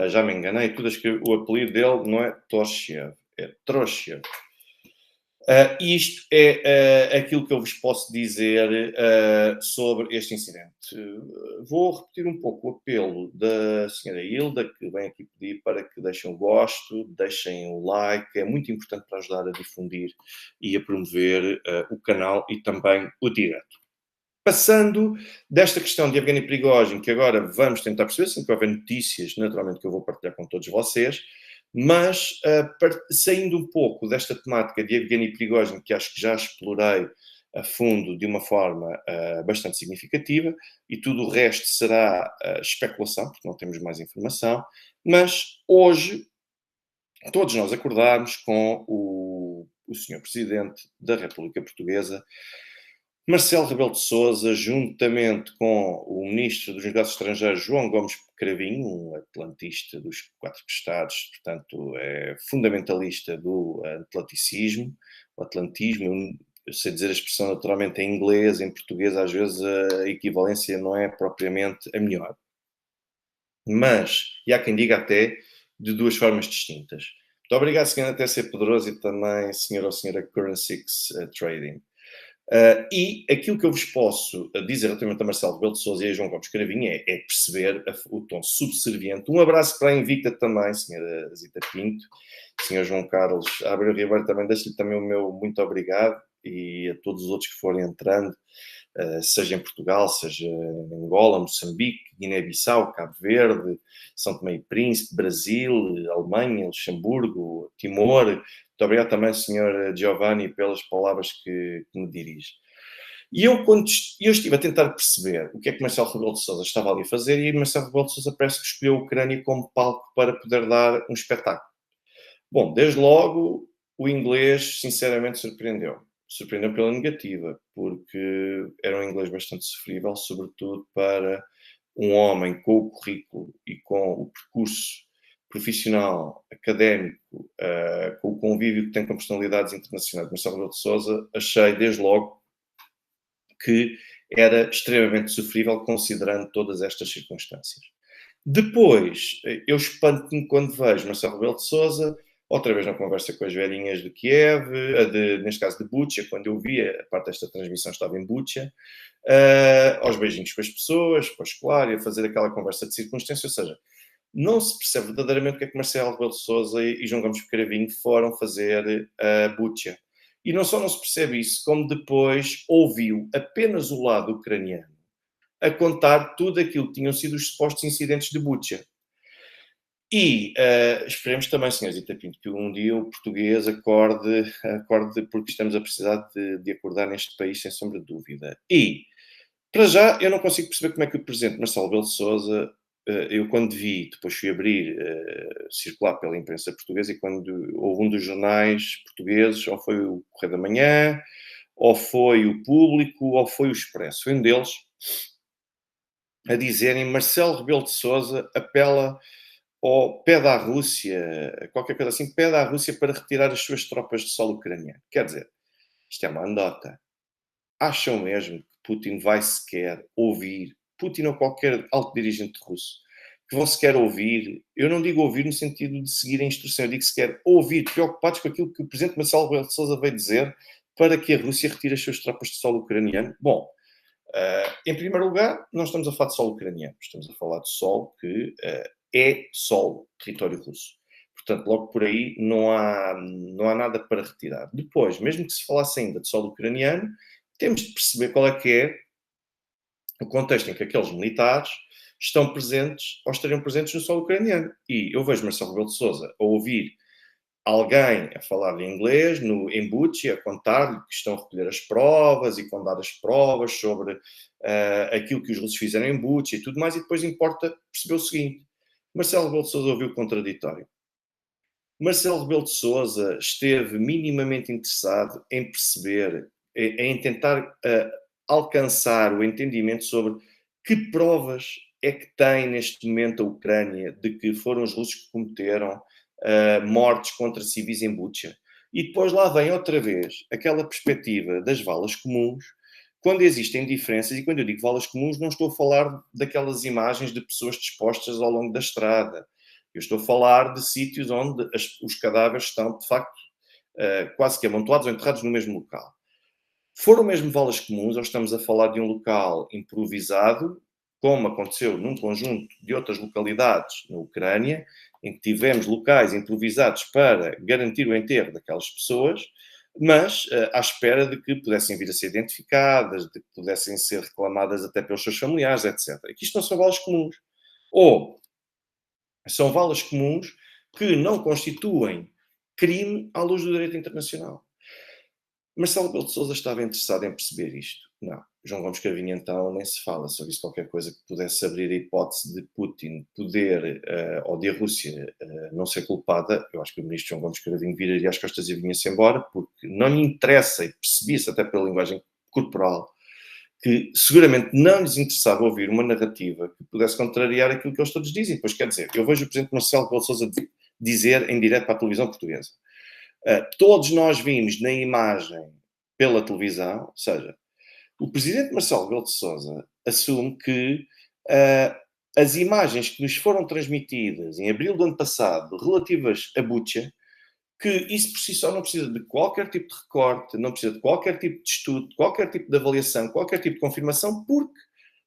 Já me enganei, tudo o apelido dele não é Trashev, é Trashev. Isto é aquilo que eu vos posso dizer sobre este incidente. Vou repetir um pouco o apelo da senhora Hilda, que vem aqui pedir para que deixem o gosto, deixem o like, é muito importante para ajudar a difundir e a promover o canal e também o direto. Passando desta questão de Evgeny Prigozhin, que agora vamos tentar perceber, sempre que houver notícias, naturalmente que eu vou partilhar com todos vocês, mas saindo um pouco desta temática de Evgeny Prigozhin, que acho que já explorei a fundo de uma forma bastante significativa, e tudo o resto será especulação, porque não temos mais informação, mas hoje todos nós acordámos com o Sr. Presidente da República Portuguesa, Marcelo Rebelo de Sousa, juntamente com o Ministro dos Negócios Estrangeiros, João Gomes Cravinho, um atlantista dos quatro estados, portanto, é fundamentalista do atlanticismo, o atlantismo, eu sei dizer a expressão naturalmente em inglês, em português às vezes a equivalência não é propriamente a melhor. Mas, e há quem diga até, de duas formas distintas. Muito obrigado, Sr. TC Pedroso, e também Sr. ou Sra. Currencyx Trading. E aquilo que eu vos posso dizer relativamente a Marcelo Rebelo de Sousa e a João Gomes Cravinho é perceber o tom subserviente. Um abraço para a Invicta também, senhora Zita Pinto, senhor João Carlos Abreu Ribeiro, também deixo-lhe também o meu muito obrigado, e a todos os outros que forem entrando, seja em Portugal, seja em Angola, Moçambique, Guiné-Bissau, Cabo Verde, São Tomé e Príncipe, Brasil, Alemanha, Luxemburgo, Timor. Muito obrigado também, Sr. Giovanni, pelas palavras que me dirige. E quando eu estive a tentar perceber o que é que Marcelo Rebelo de Sousa estava ali a fazer, e Marcelo Rebelo de Sousa parece que escolheu a Ucrânia como palco para poder dar um espetáculo. Bom, desde logo, o inglês, sinceramente, surpreendeu. Surpreendeu pela negativa, porque era um inglês bastante sofrível, sobretudo para um homem com o currículo e com o percurso profissional, académico, com o convívio que tem com personalidades internacionais. Marcelo Rebelo de Sousa, achei desde logo que era extremamente sofrível, considerando todas estas circunstâncias. Depois, eu espanto-me quando vejo Marcelo Rebelo de Sousa, outra vez na conversa com as velhinhas de Kiev, neste caso de Bucha, quando eu via, a parte desta transmissão estava em Bucha, aos beijinhos com as pessoas, pois claro, e a fazer aquela conversa de circunstância, ou seja, não se percebe verdadeiramente o que é que Marcelo Rebelo de Sousa e João Gomes Cravinho foram fazer a Bucha. E não só não se percebe isso, como depois ouviu apenas o lado ucraniano a contar tudo aquilo que tinham sido os supostos incidentes de Bucha. E esperemos também, Sr. Zita Pinto, que um dia o português acorde porque estamos a precisar de acordar neste país, sem sombra de dúvida. E, para já, eu não consigo perceber como é que o Presidente Marcelo Rebelo de Sousa, eu quando vi, depois fui abrir, circular pela imprensa portuguesa, e quando houve um dos jornais portugueses, ou foi o Correio da Manhã, ou foi o Público, ou foi o Expresso, foi um deles, a dizerem Marcelo Rebelo de Sousa apela ou pede à Rússia, qualquer coisa assim, pede à Rússia para retirar as suas tropas de solo ucraniano. Quer dizer, isto é uma andota. Acham mesmo que Putin vai sequer ouvir, Putin ou qualquer alto dirigente russo, que vão sequer ouvir, eu não digo ouvir no sentido de seguir a instrução, eu digo sequer ouvir, preocupados com aquilo que o Presidente Marcelo Rebelo de Sousa veio dizer para que a Rússia retire as suas tropas de solo ucraniano? Bom, em primeiro lugar, não estamos a falar de solo ucraniano, estamos a falar de solo que é solo, território russo. Portanto, logo por aí não há nada para retirar. Depois, mesmo que se falasse ainda de solo ucraniano, temos de perceber qual é que é o contexto em que aqueles militares estão presentes ou estariam presentes no solo ucraniano. E eu vejo Marcelo Rebelo de Sousa a ouvir alguém a falar em inglês em Bucha, a contar-lhe que estão a recolher as provas e que vão dar as provas sobre aquilo que os russos fizeram em Bucha e tudo mais, e depois importa perceber o seguinte: Marcelo Rebelo de Sousa ouviu o contraditório. Marcelo Rebelo de Sousa esteve minimamente interessado em perceber, em tentar alcançar o entendimento sobre que provas é que tem neste momento a Ucrânia de que foram os russos que cometeram mortes contra civis em Bucha. E depois lá vem outra vez aquela perspectiva das valas comuns, quando existem diferenças, e quando eu digo valas comuns, não estou a falar daquelas imagens de pessoas dispostas ao longo da estrada. Eu estou a falar de sítios onde os cadáveres estão, de facto, quase que amontoados ou enterrados no mesmo local. Foram mesmo valas comuns, ou estamos a falar de um local improvisado, como aconteceu num conjunto de outras localidades na Ucrânia, em que tivemos locais improvisados para garantir o enterro daquelas pessoas, mas à espera de que pudessem vir a ser identificadas, de que pudessem ser reclamadas até pelos seus familiares, etc. E que isto não são valas comuns. Ou são valas comuns que não constituem crime à luz do direito internacional. Marcelo Rebelo de Sousa estava interessado em perceber isto? Não. João Gomes Cravinho, então, nem se fala sobre isso. Qualquer coisa que pudesse abrir a hipótese de Putin poder, ou de a Rússia não ser culpada, eu acho que o ministro João Gomes Cravinho viraria as costas e vinha-se embora, porque não lhe interessa, e percebi-se até pela linguagem corporal, que seguramente não lhes interessava ouvir uma narrativa que pudesse contrariar aquilo que eles todos dizem. Pois quer dizer, eu vejo o presidente Marcelo Rebelo de Sousa dizer em direto para a televisão portuguesa. Todos nós vimos na imagem pela televisão, ou seja, o presidente Marcelo Rebelo de Sousa assume que as imagens que nos foram transmitidas em abril do ano passado relativas a Bucha, que isso por si só não precisa de qualquer tipo de recorte, não precisa de qualquer tipo de estudo, qualquer tipo de avaliação, qualquer tipo de confirmação, porque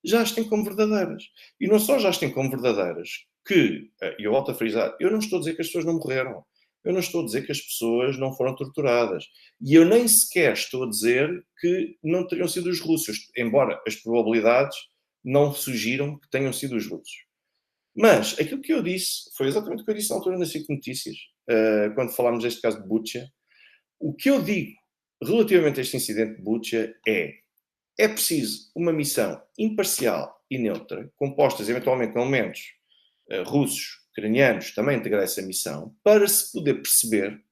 já as têm como verdadeiras. E não só já as têm como verdadeiras, que, e eu volto a frisar, eu não estou a dizer que as pessoas não morreram. Eu não estou a dizer que as pessoas não foram torturadas. E eu nem sequer estou a dizer que não teriam sido os russos, embora as probabilidades não sugiram que tenham sido os russos. Mas aquilo que eu disse foi exatamente o que eu disse na altura nas SIC Notícias, quando falámos deste caso de Bucha. O que eu digo relativamente a este incidente de Bucha é preciso uma missão imparcial e neutra, composta eventualmente de elementos russos, ucranianos, também integrar essa missão, para se poder perceber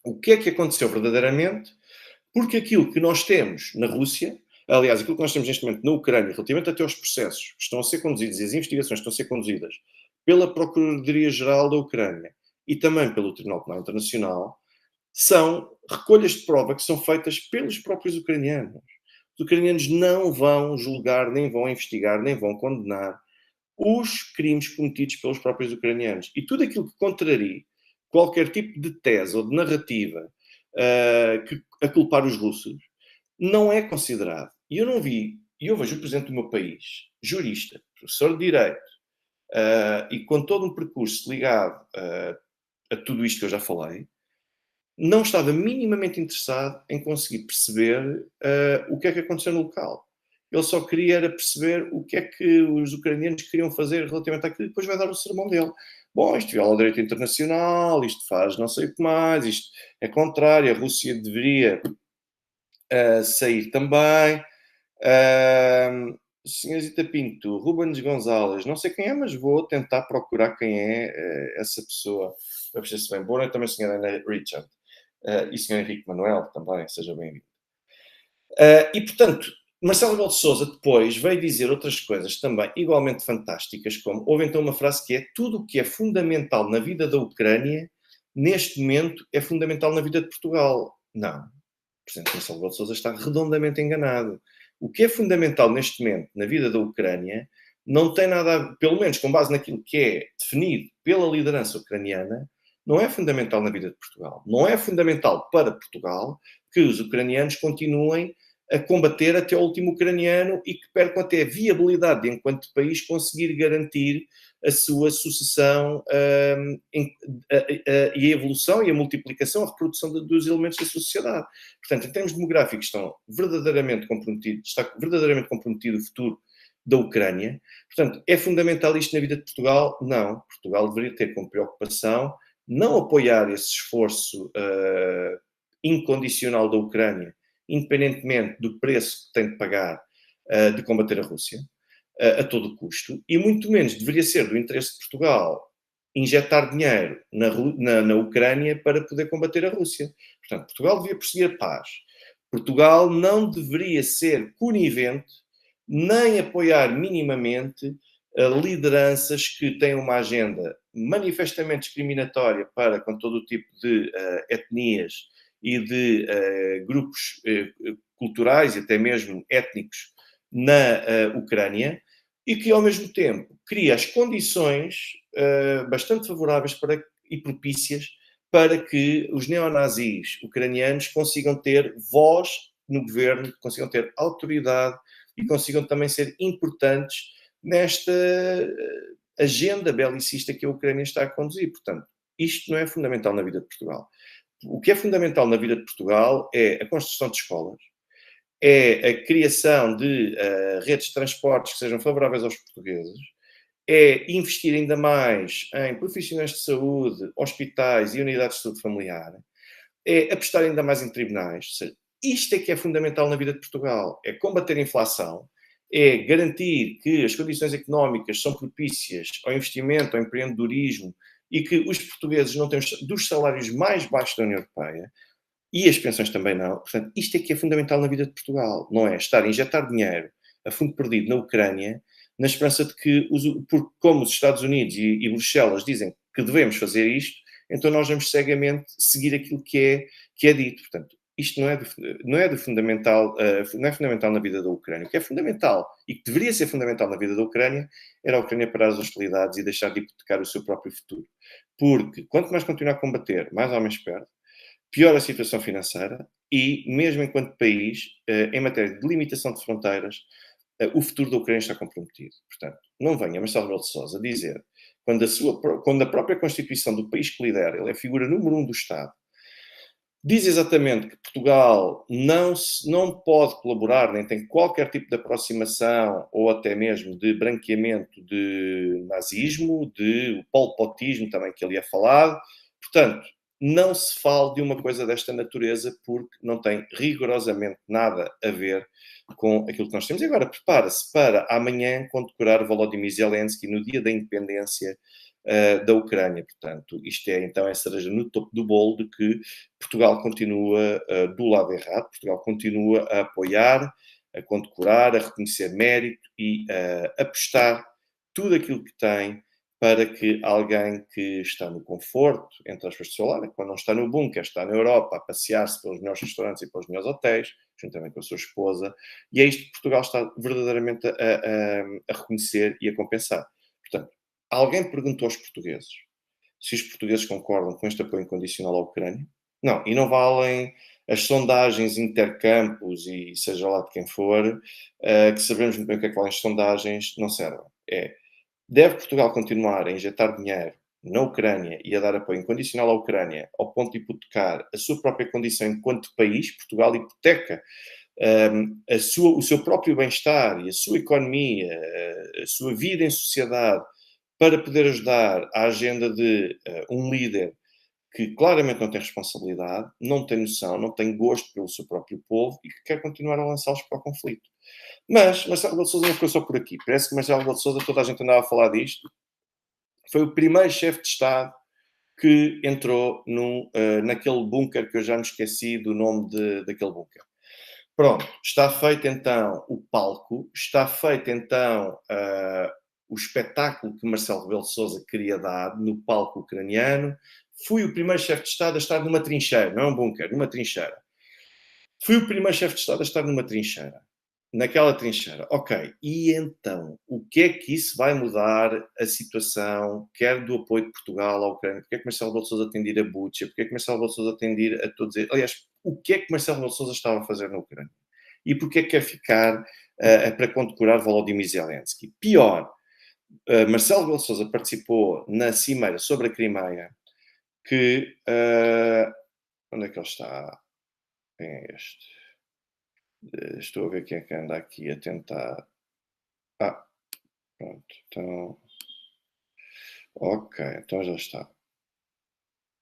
o que é que aconteceu verdadeiramente, porque aquilo que nós temos na Rússia, aliás, aquilo que nós temos neste momento na Ucrânia, relativamente até aos processos que estão a ser conduzidos e as investigações que estão a ser conduzidas pela Procuradoria-Geral da Ucrânia e também pelo Tribunal Penal Internacional, são recolhas de prova que são feitas pelos próprios ucranianos. Os ucranianos não vão julgar, nem vão investigar, nem vão condenar os crimes cometidos pelos próprios ucranianos. E tudo aquilo que contrarie qualquer tipo de tese ou de narrativa a culpar os russos não é considerado. E eu não vi, e eu vejo o presidente do meu país, jurista, professor de Direito, e com todo um percurso ligado a tudo isto que eu já falei, não estava minimamente interessado em conseguir perceber o que é que aconteceu no local. Ele só queria era perceber o que é que os ucranianos queriam fazer relativamente àquilo e depois vai dar o sermão dele. Bom, isto viola o direito internacional, isto faz não sei o que mais, isto é contrário, a Rússia deveria sair também. Senhorita Pinto, Rubens Gonzalez, não sei quem é, mas vou tentar procurar quem é essa pessoa para perceber se bem. Boa noite também, senhora Ana Richard. E senhor Henrique Manuel também, seja bem-vindo. E, portanto, Marcelo Rebelo de Sousa depois veio dizer outras coisas também igualmente fantásticas, como houve então uma frase que é: tudo o que é fundamental na vida da Ucrânia, neste momento, é fundamental na vida de Portugal. Não. O presidente Marcelo Rebelo de Sousa está redondamente enganado. O que é fundamental neste momento na vida da Ucrânia não tem nada a, pelo menos com base naquilo que é definido pela liderança ucraniana, não é fundamental na vida de Portugal. Não é fundamental para Portugal que os ucranianos continuem a combater até o último ucraniano e que percam até a viabilidade de, enquanto país, conseguir garantir a sua sucessão e a evolução e a multiplicação, a reprodução dos elementos da sua sociedade. Portanto, em termos demográficos, está verdadeiramente comprometido o futuro da Ucrânia. Portanto, é fundamental isto na vida de Portugal? Não. Portugal deveria ter como preocupação não apoiar esse esforço incondicional da Ucrânia, independentemente do preço que tem de pagar de combater a Rússia, a todo custo, e muito menos deveria ser do interesse de Portugal injetar dinheiro na Ucrânia para poder combater a Rússia. Portanto, Portugal devia perseguir a paz. Portugal não deveria ser conivente nem apoiar minimamente lideranças que têm uma agenda manifestamente discriminatória para com todo o tipo de etnias e de grupos culturais e até mesmo étnicos na Ucrânia, e que, ao mesmo tempo, cria as condições bastante favoráveis e propícias para que os neonazis ucranianos consigam ter voz no governo, consigam ter autoridade e consigam também ser importantes nesta agenda belicista que a Ucrânia está a conduzir. Portanto, isto não é fundamental na vida de Portugal. O que é fundamental na vida de Portugal é a construção de escolas, é a criação de redes de transportes que sejam favoráveis aos portugueses, é investir ainda mais em profissionais de saúde, hospitais e unidades de saúde familiar, é apostar ainda mais em tribunais. Ou seja, isto é que é fundamental na vida de Portugal. É combater a inflação, é garantir que as condições económicas são propícias ao investimento, ao empreendedorismo e que os portugueses não têm dos salários mais baixos da União Europeia e as pensões também não. Portanto, isto é que é fundamental na vida de Portugal. Não é estar a injetar dinheiro a fundo perdido na Ucrânia na esperança de que, porque como os Estados Unidos e Bruxelas dizem que devemos fazer isto, então nós vamos cegamente seguir aquilo que é dito. Portanto, isto não é de fundamental, não é fundamental na vida da Ucrânia. O que é fundamental e que deveria ser fundamental na vida da Ucrânia era a Ucrânia parar as hostilidades e deixar de hipotecar o seu próprio futuro. Porque quanto mais continuar a combater, mais homens perde, pior a situação financeira e, mesmo enquanto país, em matéria de limitação de fronteiras, o futuro da Ucrânia está comprometido. Portanto, não venha Marcelo Rebelo de Sousa dizer, quando a própria Constituição do país que lidera, ele é a figura número 1 do Estado, diz exatamente que Portugal não pode colaborar, nem tem qualquer tipo de aproximação ou até mesmo de branqueamento de nazismo, de polpotismo também que ele é falado. Portanto, não se fale de uma coisa desta natureza porque não tem rigorosamente nada a ver com aquilo que nós temos. E agora prepara-se para amanhã condecorar Volodymyr Zelensky no dia da independência da Ucrânia. Portanto, isto é então a cereja no topo do bolo de que Portugal continua do lado errado, Portugal continua a apoiar, a condecorar, a reconhecer mérito e a apostar tudo aquilo que tem para que alguém que está no conforto, entre aspas, do seu lado, quando não está no bunker, está na Europa, a passear-se pelos melhores restaurantes e pelos melhores hotéis, juntamente com a sua esposa, e é isto que Portugal está verdadeiramente a reconhecer e a compensar. Portanto, alguém perguntou aos portugueses se os portugueses concordam com este apoio incondicional à Ucrânia? Não, e não valem as sondagens intercampos e seja lá de quem for, que sabemos muito bem o que é que valem as sondagens, não servem. Deve Portugal continuar a injetar dinheiro na Ucrânia e a dar apoio incondicional à Ucrânia, ao ponto de hipotecar a sua própria condição enquanto país? Portugal hipoteca o seu próprio bem-estar e a sua economia, a sua vida em sociedade, para poder ajudar a agenda de um líder que claramente não tem responsabilidade, não tem noção, não tem gosto pelo seu próprio povo e que quer continuar a lançá-los para o conflito. Mas Marcelo Rebelo de Sousa não ficou só por aqui. Parece que Marcelo Rebelo de Sousa, toda a gente andava a falar disto, foi o primeiro chefe de Estado que entrou naquele bunker que eu já me esqueci do nome daquele bunker. Pronto, está feito então o palco, está feito então o espetáculo que Marcelo Rebelo de Sousa queria dar no palco ucraniano. Fui o primeiro chefe de Estado a estar numa trincheira, não é um bunker, numa trincheira. Fui o primeiro chefe de Estado a estar numa trincheira. Naquela trincheira. Ok, e então, o que é que isso vai mudar a situação, quer do apoio de Portugal à Ucrânia? Porque é que Marcelo Rebelo de Sousa tem de ir a Bucha? Porque é que Marcelo Rebelo de Sousa tem de ir a todos eles? Aliás, o que é que Marcelo Rebelo de Sousa estava a fazer na Ucrânia? E porque é que quer ficar para condecorar Volodymyr Zelensky? Pior, Marcelo Rebelo de Sousa participou na cimeira sobre a Crimeia, que... onde é que ele está? Quem é este? Estou a ver quem é que anda aqui a tentar. Ah, pronto. Então. Ok, então já está.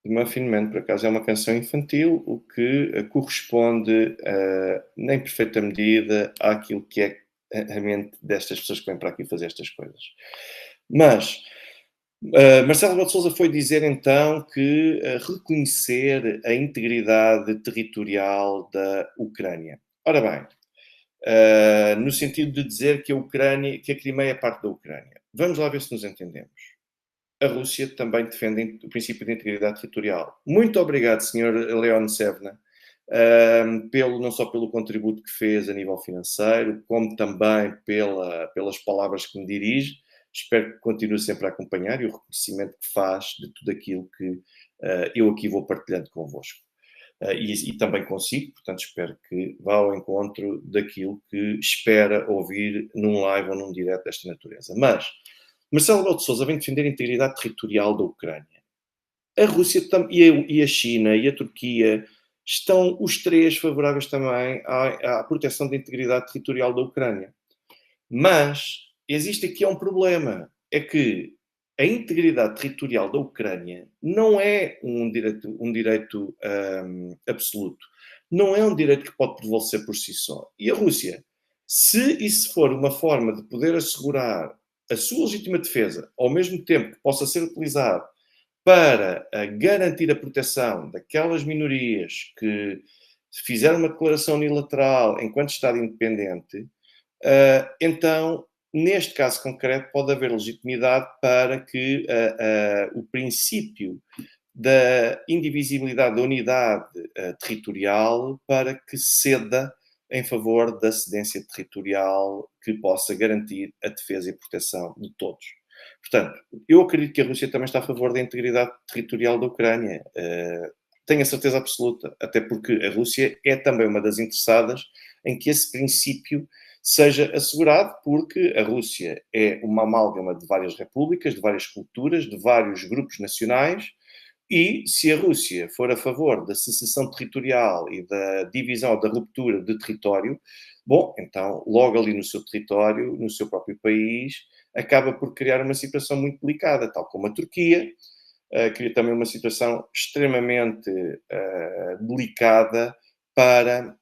De Muffin por acaso, é uma canção infantil, o que corresponde nem perfeita medida àquilo que é a mente destas pessoas que vêm para aqui fazer estas coisas. Mas Marcelo Rebelo de Sousa foi dizer então que reconhecer a integridade territorial da Ucrânia. Ora bem, no sentido de dizer que a Ucrânia, que a Crimeia é parte da Ucrânia. Vamos lá ver se nos entendemos. A Rússia também defende o princípio de integridade territorial. Muito obrigado, Sr. Leon Sevna, não só pelo contributo que fez a nível financeiro, como também pelas palavras que me dirige. Espero que continue sempre a acompanhar e o reconhecimento que faz de tudo aquilo que eu aqui vou partilhando convosco. E também consigo, portanto, espero que vá ao encontro daquilo que espera ouvir num live ou num direto desta natureza. Mas Marcelo Rebelo de Sousa vem defender a integridade territorial da Ucrânia. A Rússia e a China e a Turquia estão os três favoráveis também à proteção da integridade territorial da Ucrânia. Mas existe aqui um problema, é que a integridade territorial da Ucrânia não é um direito absoluto. Não é um direito que pode prevalecer por si só. E a Rússia, se isso for uma forma de poder assegurar a sua legítima defesa, ao mesmo tempo que possa ser utilizado para garantir a proteção daquelas minorias que fizeram uma declaração unilateral enquanto Estado independente, então, neste caso concreto, pode haver legitimidade para que o princípio da indivisibilidade da unidade territorial para que ceda em favor da cedência territorial que possa garantir a defesa e proteção de todos. Portanto, eu acredito que a Rússia também está a favor da integridade territorial da Ucrânia. Tenho a certeza absoluta, até porque a Rússia é também uma das interessadas em que esse princípio seja assegurado, porque a Rússia é uma amálgama de várias repúblicas, de várias culturas, de vários grupos nacionais, e se a Rússia for a favor da secessão territorial e da divisão, da ruptura de território, bom, então logo ali no seu território, no seu próprio país, acaba por criar uma situação muito delicada, tal como a Turquia, cria também uma situação extremamente delicada para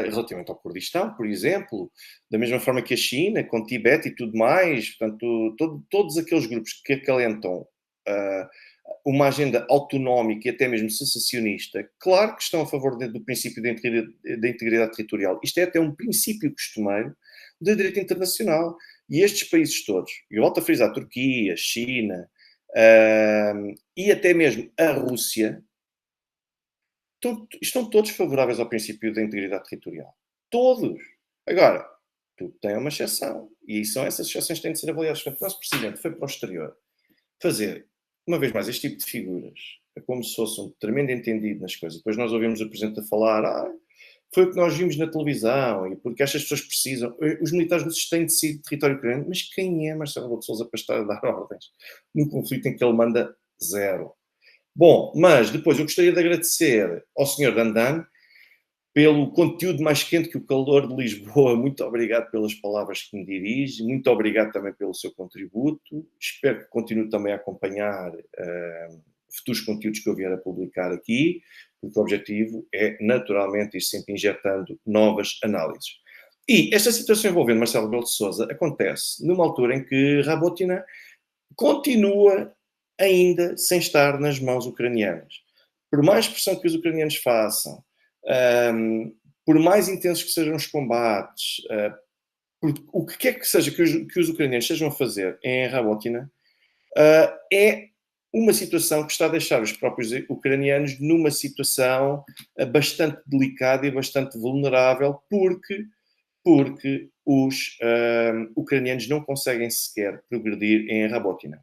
relativamente ao Kurdistão, por exemplo, da mesma forma que a China, com Tibete e tudo mais, portanto, todos aqueles grupos que acalentam uma agenda autonómica e até mesmo secessionista, claro que estão a favor do princípio da integridade territorial. Isto é até um princípio costumeiro de direito internacional. E estes países todos, e eu volto a frisar, a Turquia, a China e até mesmo a Rússia, estão todos favoráveis ao princípio da integridade territorial. Todos. Agora, tudo tem uma exceção. E são essas exceções que têm de ser avaliadas. Portanto, o nosso Presidente foi para o exterior fazer, uma vez mais, este tipo de figuras. É como se fosse um tremendo entendido nas coisas. Depois nós ouvimos o Presidente a falar, foi o que nós vimos na televisão, e porque estas pessoas precisam. Os militares russos têm de ser território ucraniano, mas quem é Marcelo Rebelo de Sousa para estar a dar ordens num conflito em que ele manda zero? Bom, mas depois eu gostaria de agradecer ao Sr. Dandan pelo conteúdo mais quente que o calor de Lisboa. Muito obrigado pelas palavras que me dirige, muito obrigado também pelo seu contributo. Espero que continue também a acompanhar futuros conteúdos que eu vier a publicar aqui, porque o objetivo é, naturalmente, ir sempre injetando novas análises. E esta situação envolvendo Marcelo Rebelo de Sousa acontece numa altura em que Rabotina continua ainda sem estar nas mãos ucranianas. Por mais pressão que os ucranianos façam, por mais intensos que sejam os combates, por o que quer que seja que os ucranianos estejam a fazer em Rabotina, é uma situação que está a deixar os próprios ucranianos numa situação bastante delicada e bastante vulnerável, porque os ucranianos não conseguem sequer progredir em Rabotina.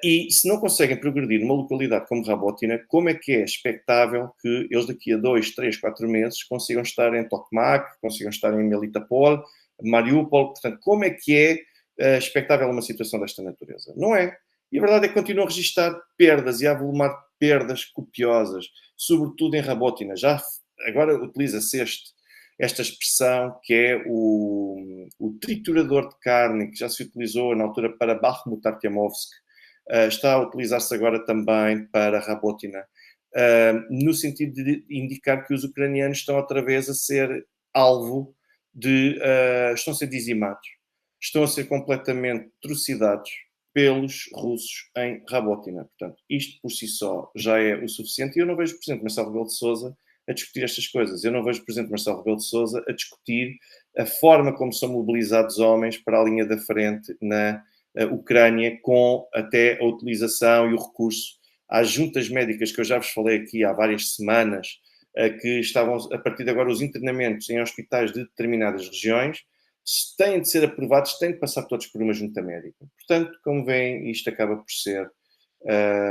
E se não conseguem progredir numa localidade como Rabotina, como é que é expectável que eles daqui a 2, 3, 4 meses consigam estar em Tokmak, consigam estar em Melitopol, Mariupol? Portanto, como é que é expectável uma situação desta natureza? Não é. E a verdade é que continuam a registrar perdas e a avolumar perdas copiosas, sobretudo em Rabotina. Já agora utiliza-se esta expressão que é o triturador de carne, que já se utilizou na altura para Bakhmut-Artyamovsk, está a utilizar-se agora também para Rabotina, no sentido de indicar que os ucranianos estão outra vez a ser alvo estão a ser dizimados, estão a ser completamente trucidados pelos russos em Rabotina. Portanto, isto por si só já é o suficiente. E eu não vejo o Presidente Marcelo Rebelo de Sousa a discutir estas coisas. Eu não vejo o Presidente Marcelo Rebelo de Sousa a discutir a forma como são mobilizados homens para a linha da frente na Ucrânia, com até a utilização e o recurso às juntas médicas que eu já vos falei aqui há várias semanas, que estavam, a partir de agora, os internamentos em hospitais de determinadas regiões, se têm de ser aprovados, têm de passar todos por uma junta médica. Portanto, como veem, isto acaba por ser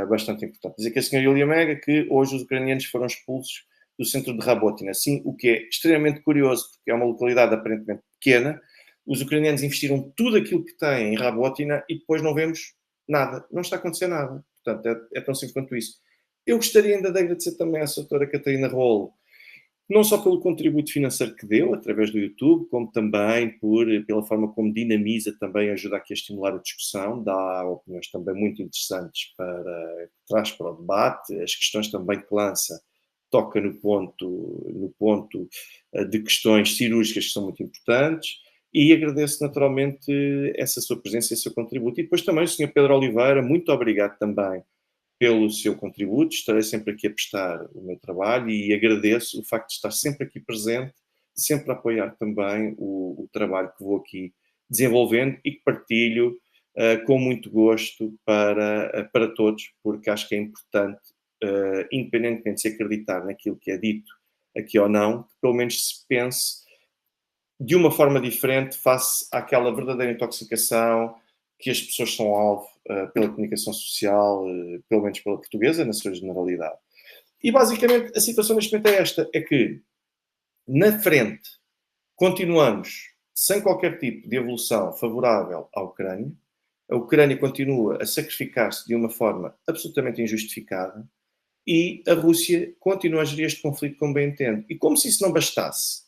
bastante importante. Dizer que a senhora Yulia Mega que hoje os ucranianos foram expulsos do centro de Rabotina. Sim, o que é extremamente curioso, porque é uma localidade aparentemente pequena. Os ucranianos investiram tudo aquilo que têm em Rabotina e depois não vemos nada. Não está a acontecer nada. Portanto, é tão simples quanto isso. Eu gostaria ainda de agradecer também à doutora Catarina Rolo, não só pelo contributo financeiro que deu, através do YouTube, como também pela forma como dinamiza, também ajuda aqui a estimular a discussão, dá opiniões também muito interessantes traz para o debate, as questões também que lança, toca no ponto de questões cirúrgicas que são muito importantes, e agradeço naturalmente essa sua presença e esse seu contributo. E depois também o Sr. Pedro Oliveira, muito obrigado também pelo seu contributo, estarei sempre aqui a prestar o meu trabalho e agradeço o facto de estar sempre aqui presente, sempre a apoiar também o trabalho que vou aqui desenvolvendo e que partilho com muito gosto para todos, porque acho que é importante, independentemente de se acreditar naquilo que é dito aqui ou não, que pelo menos se pense de uma forma diferente face àquela verdadeira intoxicação que as pessoas são alvo pela comunicação social, pelo menos pela portuguesa, na sua generalidade. E basicamente a situação neste momento é esta, é que na frente continuamos sem qualquer tipo de evolução favorável à Ucrânia, a Ucrânia continua a sacrificar-se de uma forma absolutamente injustificada e a Rússia continua a gerir este conflito como bem entende. E como se isso não bastasse,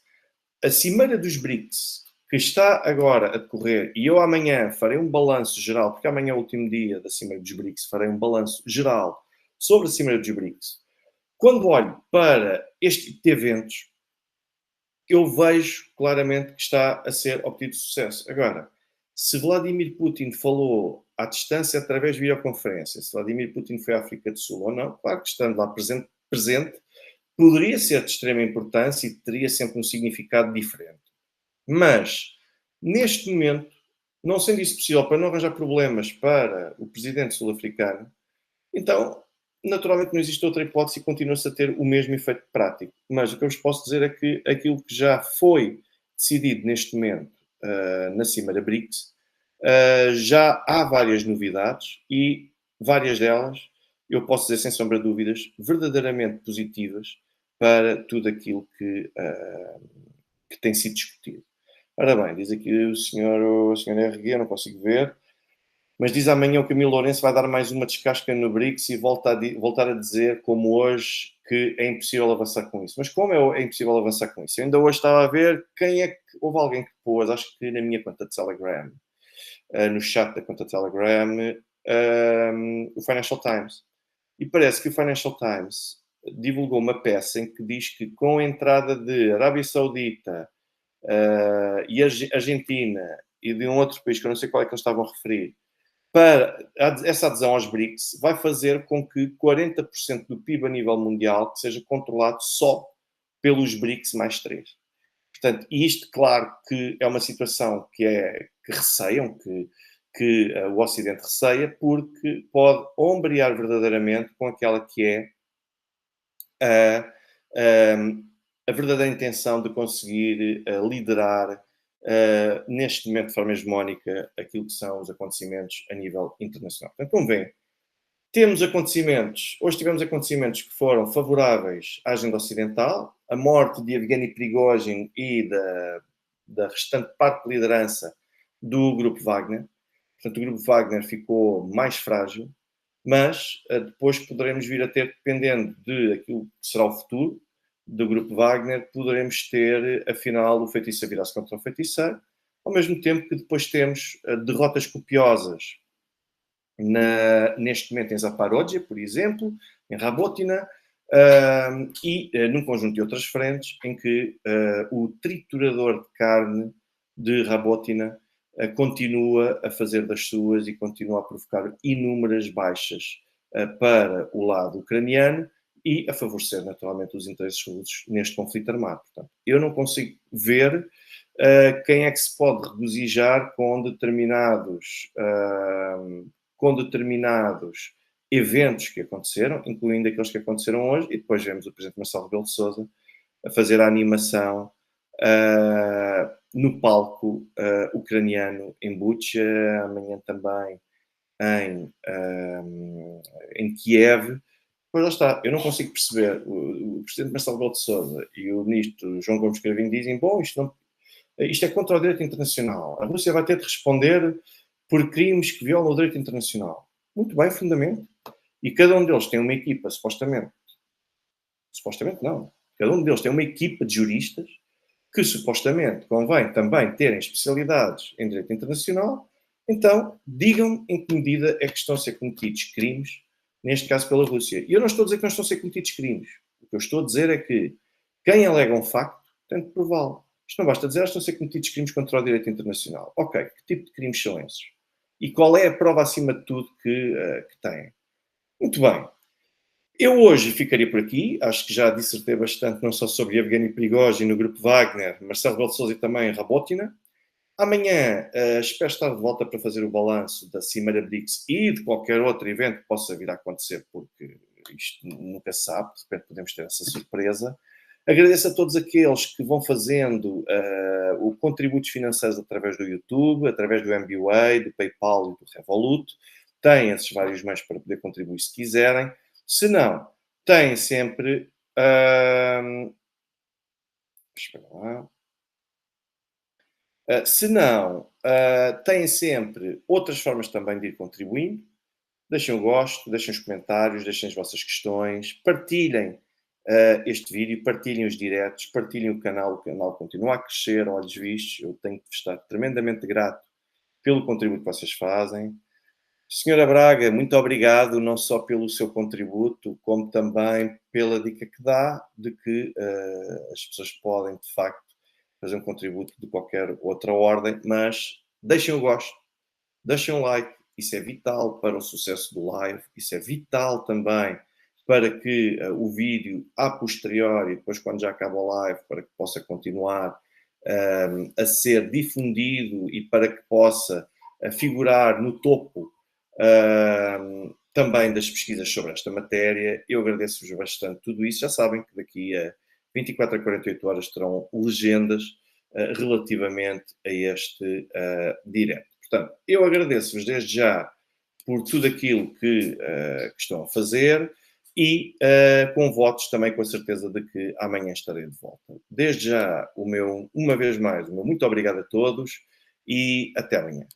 a Cimeira dos BRICS, que está agora a decorrer, e eu amanhã farei um balanço geral, porque amanhã é o último dia da Cimeira dos BRICS, farei um balanço geral sobre a Cimeira dos BRICS. Quando olho para este tipo de eventos, eu vejo claramente que está a ser obtido sucesso. Agora, se Vladimir Putin falou à distância através de videoconferência, se Vladimir Putin foi à África do Sul ou não, claro que estando lá presente poderia ser de extrema importância e teria sempre um significado diferente. Mas, neste momento, não sendo isso possível para não arranjar problemas para o presidente sul-africano, então, naturalmente, não existe outra hipótese e continua-se a ter o mesmo efeito prático. Mas o que eu vos posso dizer é que aquilo que já foi decidido neste momento na Cimeira BRICS, já há várias novidades e várias delas, eu posso dizer sem sombra de dúvidas, verdadeiramente positivas para tudo aquilo que tem sido discutido. Ora bem, diz aqui o senhor RG, eu não consigo ver, mas diz amanhã o Camilo Lourenço vai dar mais uma descasca no BRICS e voltar a dizer, como hoje, que é impossível avançar com isso. Mas como é impossível avançar com isso? Eu ainda hoje estava a ver quem é que... Houve alguém que pôs, acho que na minha conta de Telegram, no chat da conta de Telegram, o Financial Times. E parece que o Financial Times divulgou uma peça em que diz que com a entrada de Arábia Saudita e Argentina e de um outro país que eu não sei qual é que eles estavam a referir, para essa adesão aos BRICS vai fazer com que 40% do PIB a nível mundial seja controlado só pelos BRICS mais 3. Portanto, isto, claro, que é uma situação que receiam, que o Ocidente receia, porque pode ombrear verdadeiramente com aquela que é a verdadeira intenção de conseguir liderar neste momento de forma hegemónica aquilo que são os acontecimentos a nível internacional. Portanto, como veem, hoje tivemos acontecimentos que foram favoráveis à agenda ocidental, a morte de Evgeny Prigozhin e da restante parte de liderança do Grupo Wagner. Portanto, o Grupo Wagner ficou mais frágil, mas depois poderemos vir a ter, dependendo de aquilo que será o futuro do Grupo Wagner, poderemos ter, afinal, o feitiço a virar-se contra o feiticeiro, ao mesmo tempo que depois temos derrotas copiosas neste momento em Zaparódia, por exemplo, em Rabotina, e num conjunto de outras frentes em que o triturador de carne de Rabotina continua a fazer das suas e continua a provocar inúmeras baixas para o lado ucraniano e a favorecer naturalmente os interesses russos neste conflito armado. Portanto, eu não consigo ver quem é que se pode regozijar com determinados eventos que aconteceram, incluindo aqueles que aconteceram hoje, e depois vemos o Presidente Marcelo Rebelo de Sousa a fazer a animação no palco ucraniano em Bucha, amanhã também em Kiev. Pois lá está, eu não consigo perceber. O Presidente Marcelo Rebelo de Sousa e o Ministro João Gomes Cravinho dizem, bom, isto é contra o direito internacional. A Rússia vai ter de responder por crimes que violam o direito internacional. Muito bem, fundamento. E cada um deles tem uma equipa, supostamente não, cada um deles tem uma equipa de juristas que supostamente convém também terem especialidades em direito internacional. Então, digam-me em que medida é que estão a ser cometidos crimes, neste caso pela Rússia. E eu não estou a dizer que não estão a ser cometidos crimes. O que eu estou a dizer é que quem alega um facto tem de prová-lo. Isto não basta dizer que estão a ser cometidos crimes contra o direito internacional. Ok, que tipo de crimes são esses? E qual é a prova, acima de tudo, que têm? Muito bem. Eu hoje ficaria por aqui. Acho que já dissertei bastante, não só sobre Evgeny Prigozhin no grupo Wagner, Marcelo Rebelo de Sousa e também Rabotina. Amanhã espero estar de volta para fazer o balanço da Cimeira BRICS e de qualquer outro evento que possa vir a acontecer, porque isto nunca se sabe, de repente podemos ter essa surpresa. Agradeço a todos aqueles que vão fazendo o contributos financeiros através do YouTube, através do MBWay, do PayPal e do Revolut. Têm esses vários meios para poder contribuir se quiserem. Se não, têm sempre... espera lá. Se não, têm sempre outras formas também de ir contribuindo. Deixem o gosto, deixem os comentários, deixem as vossas questões, partilhem este vídeo, partilhem os diretos, partilhem o canal continua a crescer, olhos vistos. Eu tenho que estar tremendamente grato pelo contributo que vocês fazem. Senhora Braga, muito obrigado, não só pelo seu contributo, como também pela dica que dá de que as pessoas podem, de facto, fazer um contributo de qualquer outra ordem, mas deixem o gosto, deixem um like, isso é vital para o sucesso do live, isso é vital também para que o vídeo, a posteriori, depois quando já acaba o live, para que possa continuar a ser difundido e para que possa figurar no topo também das pesquisas sobre esta matéria. Eu agradeço-vos bastante tudo isso. Já sabem que daqui a 24 a 48 horas terão legendas relativamente a este direto. Portanto, eu agradeço-vos desde já por tudo aquilo que estão a fazer e com votos também com a certeza de que amanhã estarei de volta. Desde já, uma vez mais, o meu muito obrigado a todos e até amanhã.